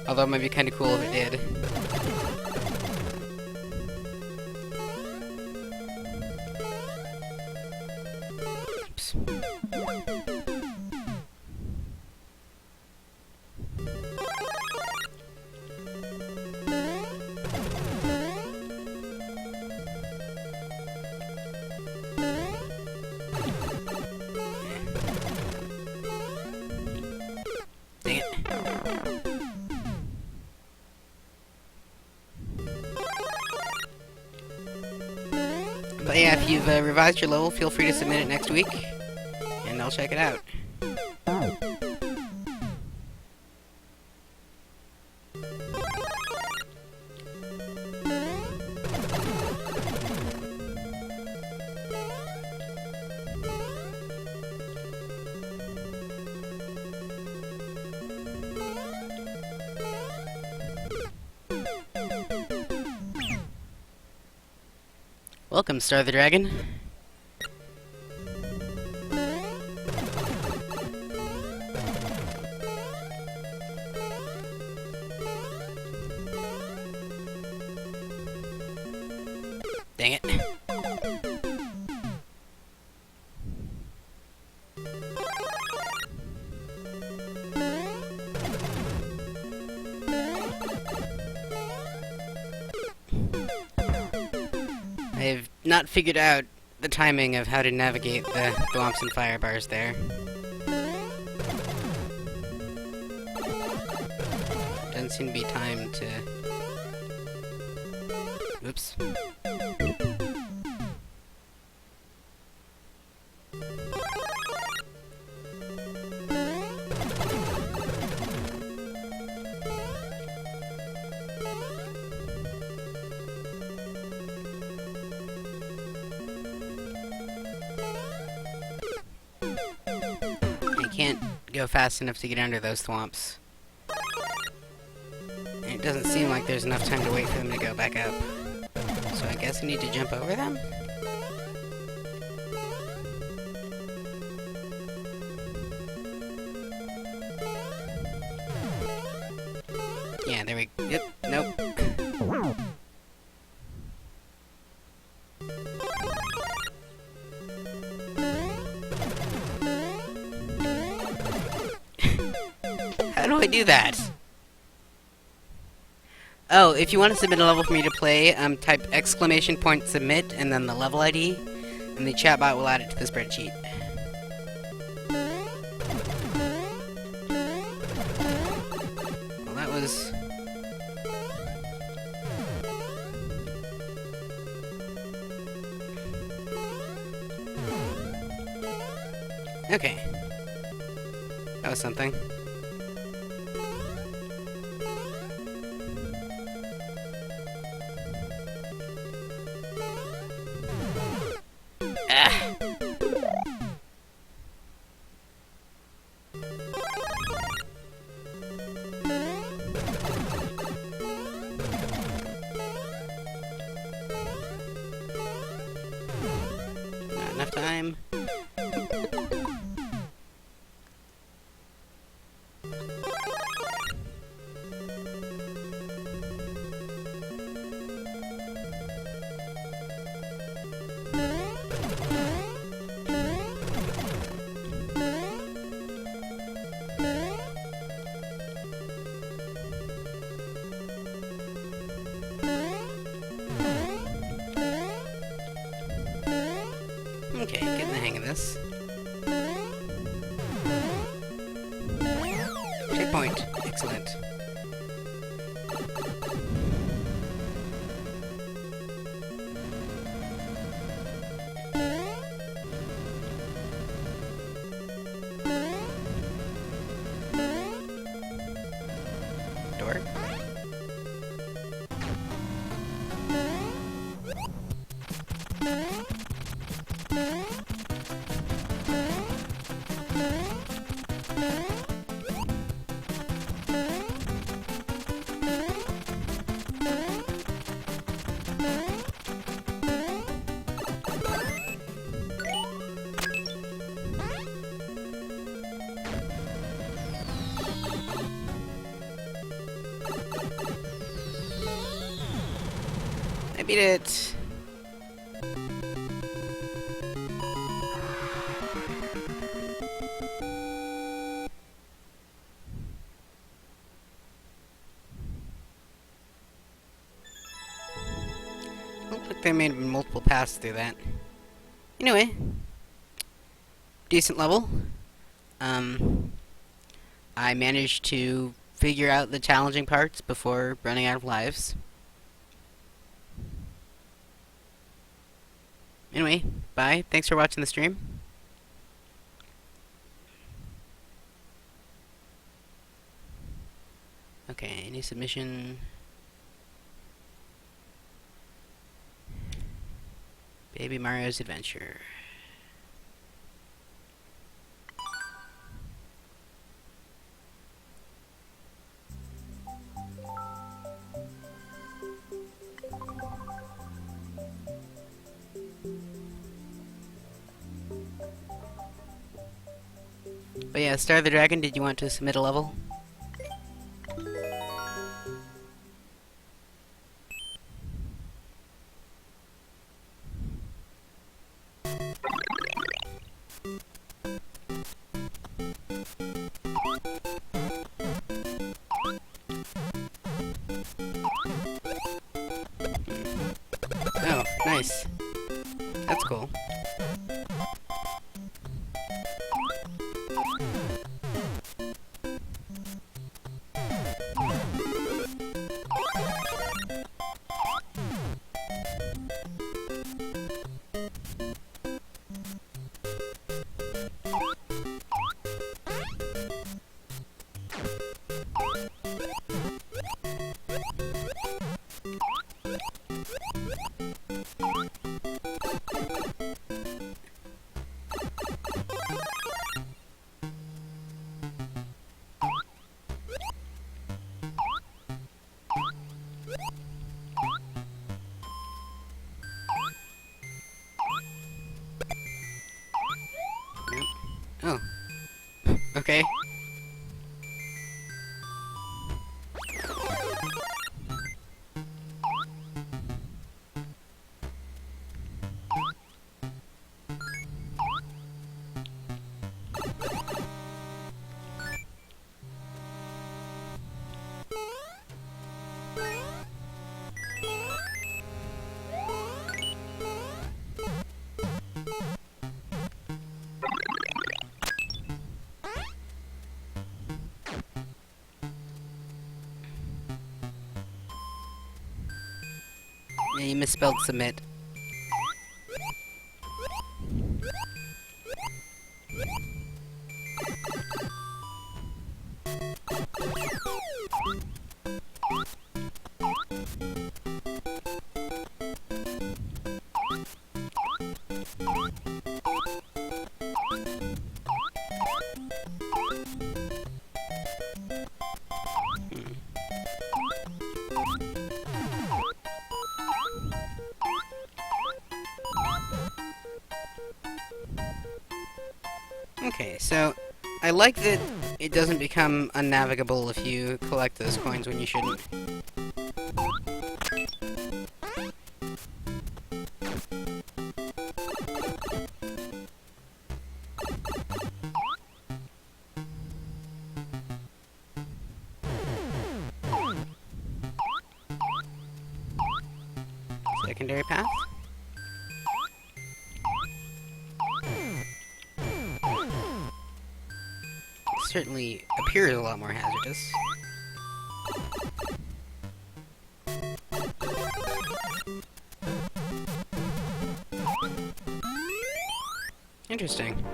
Although it might be kind of cool if it did. Oops. Dang it. But yeah, if you've revised your level, feel free to submit it next week, and I'll check it out. Welcome, Star the Dragon. Dang it. I've not figured out the timing of how to navigate the thwomps and fire bars there. Doesn't seem to be time to... Oops. Can't go fast enough to get under those thwomps. And it doesn't seem like there's enough time to wait for them to go back up. So I guess I need to jump over them? Yeah, there we go. Yep, nope. How do I do that? Oh, if you want to submit a level for me to play, type !submit and then the level ID, and the chatbot will add it to the spreadsheet. Well, that was... Okay. That was something. Not enough time. Okay, getting the hang of this. Checkpoint. Excellent. Door. beat it! Looks like they made multiple paths through that. Anyway, decent level. I managed to figure out the challenging parts before running out of lives. Anyway, bye. Thanks for watching the stream. Okay, new submission. Baby Mario's Adventure. But yeah, Star the Dragon, did you want to submit a level? Oh, nice. That's cool. Oh. Okay. Yeah, you misspelled submit. Okay, so I like that it doesn't become unnavigable if you collect those coins when you shouldn't. Secondary path? Certainly appears a lot more hazardous. Interesting.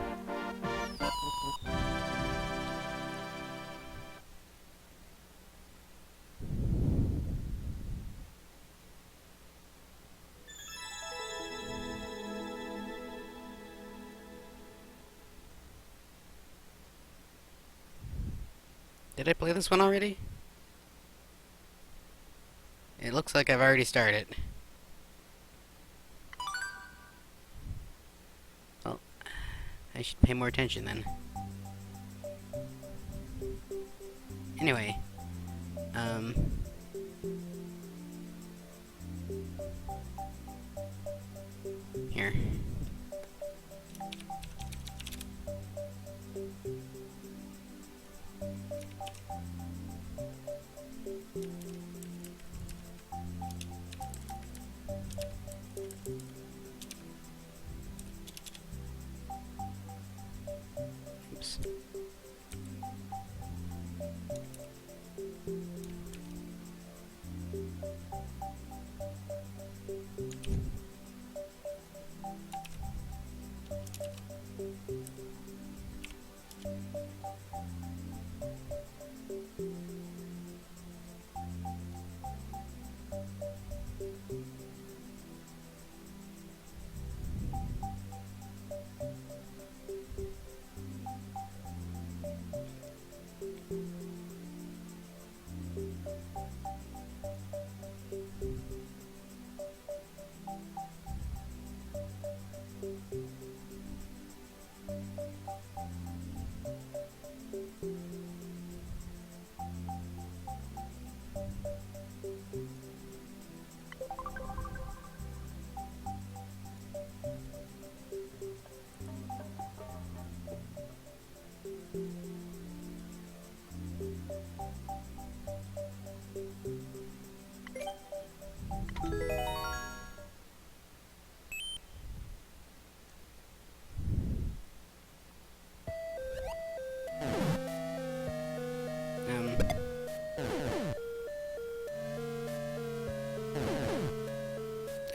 Did I play this one already? It looks like I've already started. Well, I should pay more attention then. Anyway,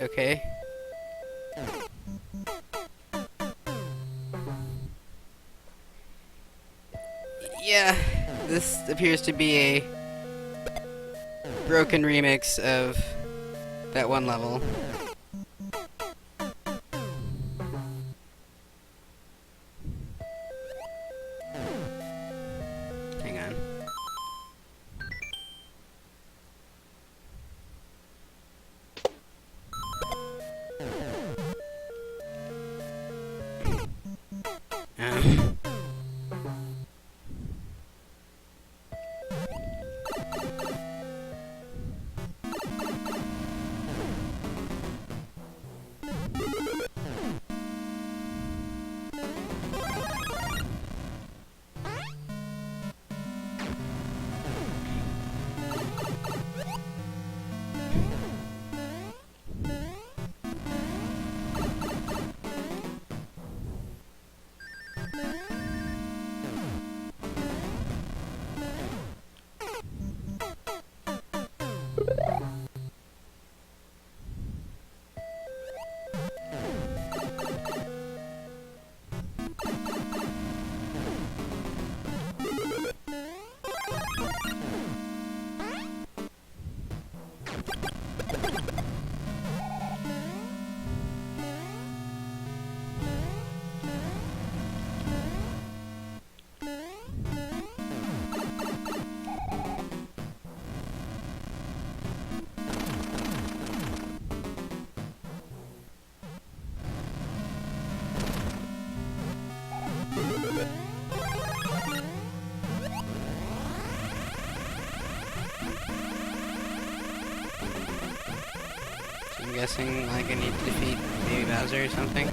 Okay. Yeah, this appears to be a broken remix of that one level. Hang on. Um. I'm guessing, like, I need to defeat maybe Bowser or something.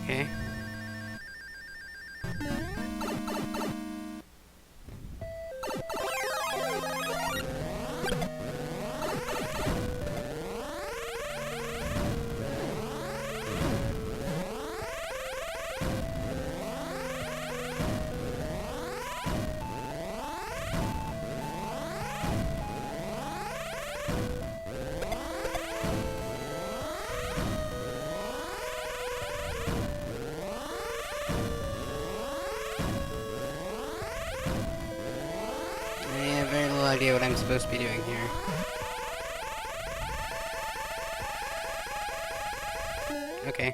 Okay. I have very little idea what I'm supposed to be doing here. Okay.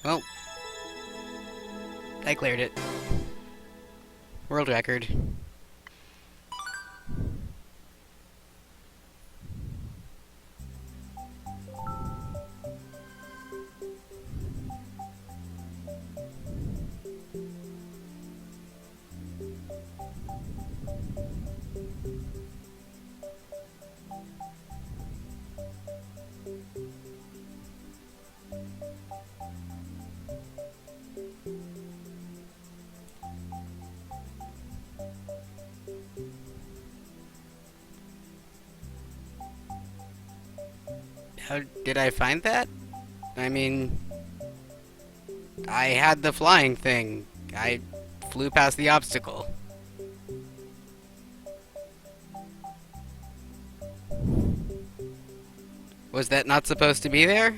Well, I cleared it. World record. How did I find that? I mean, I had the flying thing. I flew past the obstacle. Was that not supposed to be there?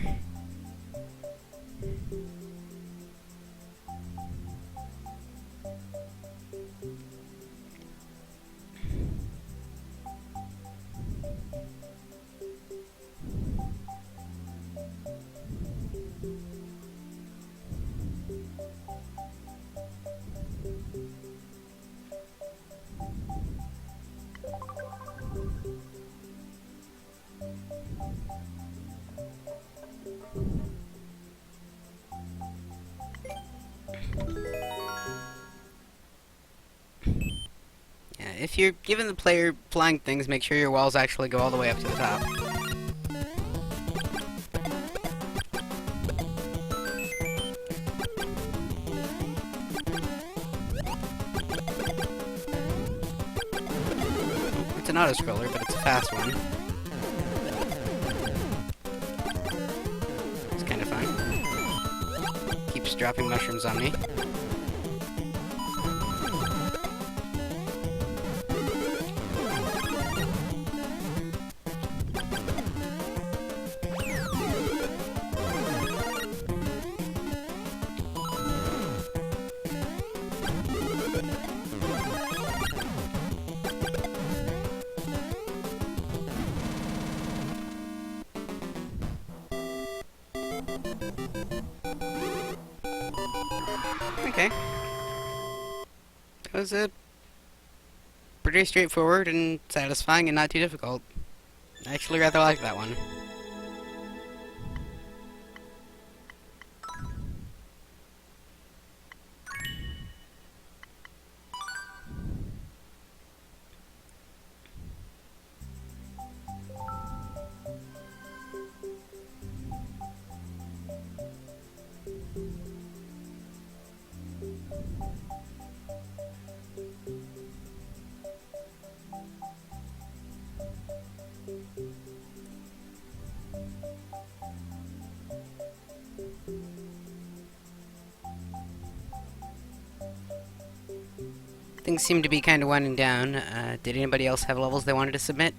if you're giving the player flying things, make sure your walls actually go all the way up to the top. It's an auto-scroller, but it's a fast one. It's kind of fun. Keeps dropping mushrooms on me. Okay. That was pretty straightforward and satisfying and not too difficult. I actually rather like that one. Things seem to be kind of winding down. Did anybody else have levels they wanted to submit?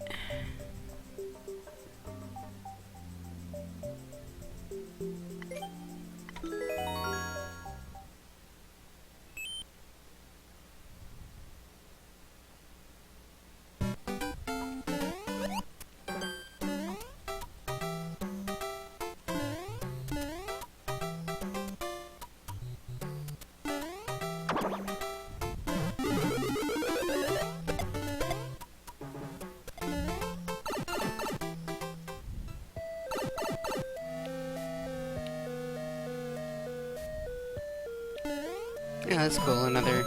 Yeah, that's cool. Another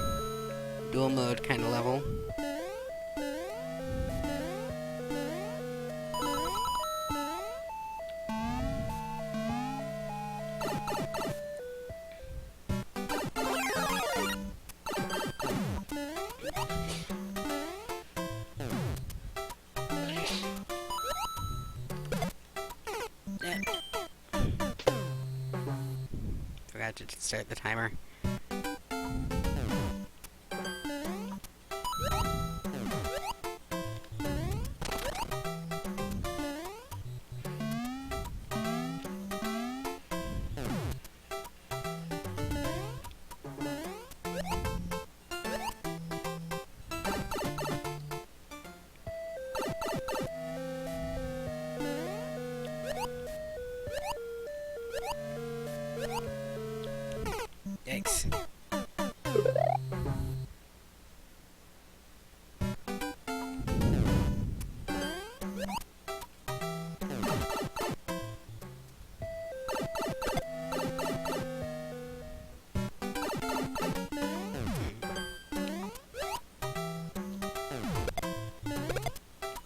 dual mode kind of level. Forgot to start the timer. Yikes.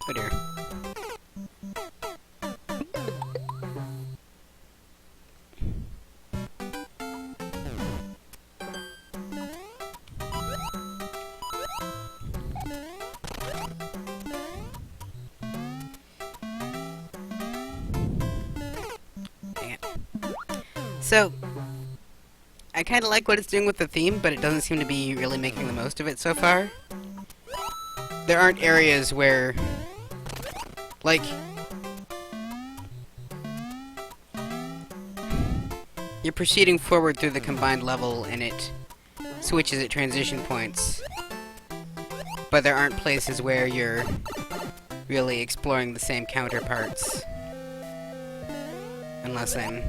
Oh dear. So, I kind of like what it's doing with the theme, but it doesn't seem to be really making the most of it so far. There aren't areas where, like, you're proceeding forward through the combined level and it switches at transition points, but there aren't places where you're really exploring the same counterparts. Unless I'm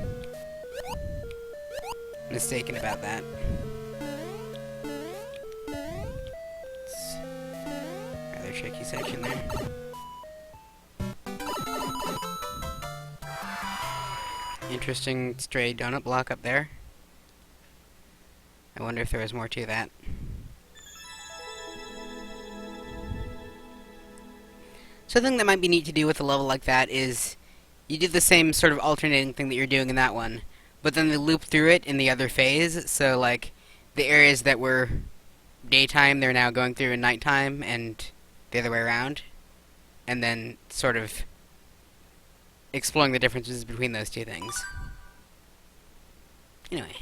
mistaken about that. It's a rather tricky section there. Interesting stray donut block up there. I wonder if there was more to that. Something that might be neat to do with a level like that is you do the same sort of alternating thing that you're doing in that one, but then they loop through it in the other phase, so like the areas that were daytime they're now going through in nighttime and the other way around, and then sort of exploring the differences between those two things. Anyway.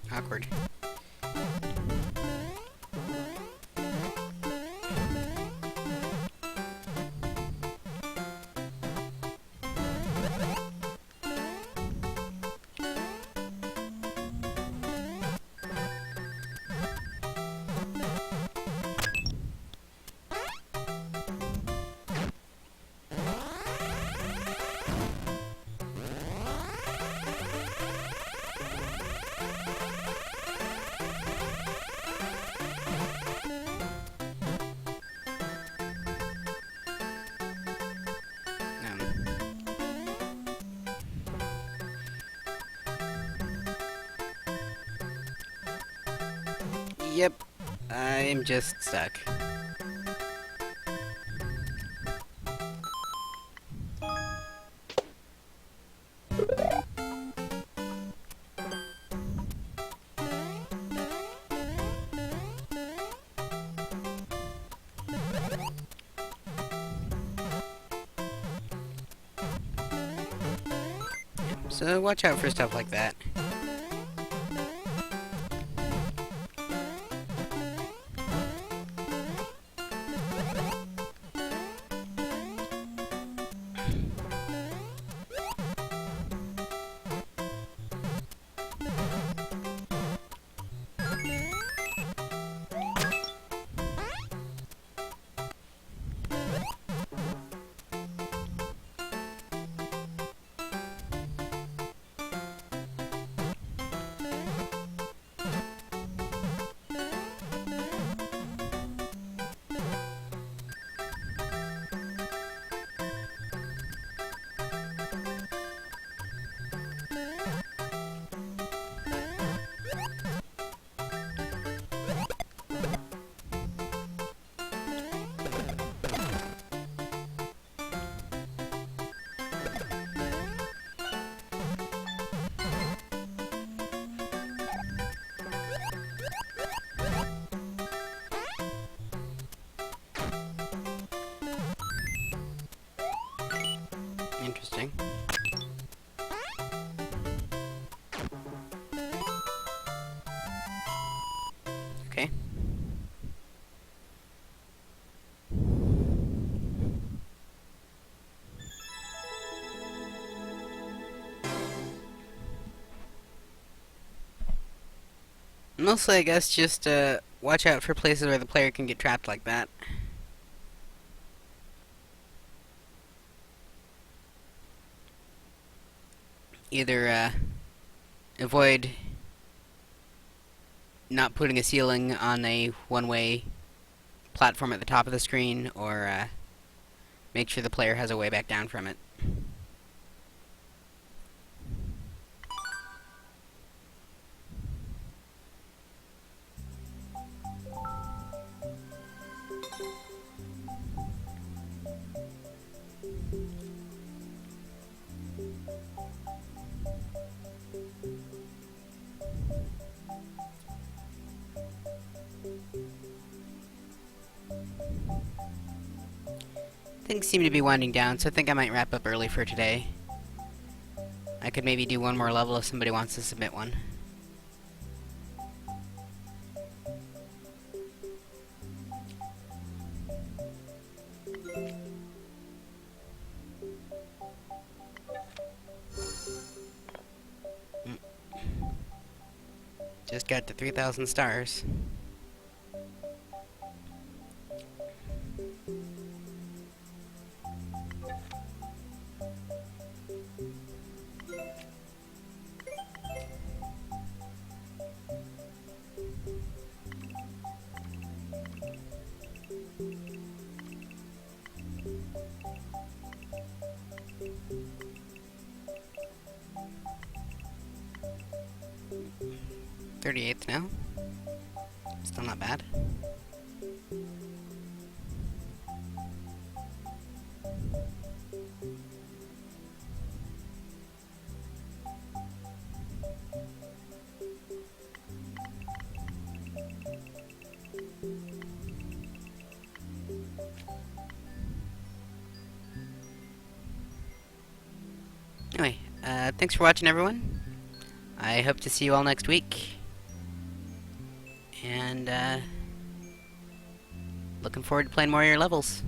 Awkward. Yep, I'm just stuck. So watch out for stuff like that. Interesting. Okay. Mostly, I guess, just watch out for places where the player can get trapped like that. Either avoid not putting a ceiling on a one-way platform at the top of the screen, or make sure the player has a way back down from it. Things seem to be winding down, so I think I might wrap up early for today. I could maybe do one more level if somebody wants to submit one. Just got to 3,000 stars. .38th now. Still not bad. Anyway, thanks for watching, everyone. I hope to see you all next week. And, looking forward to playing more of your levels.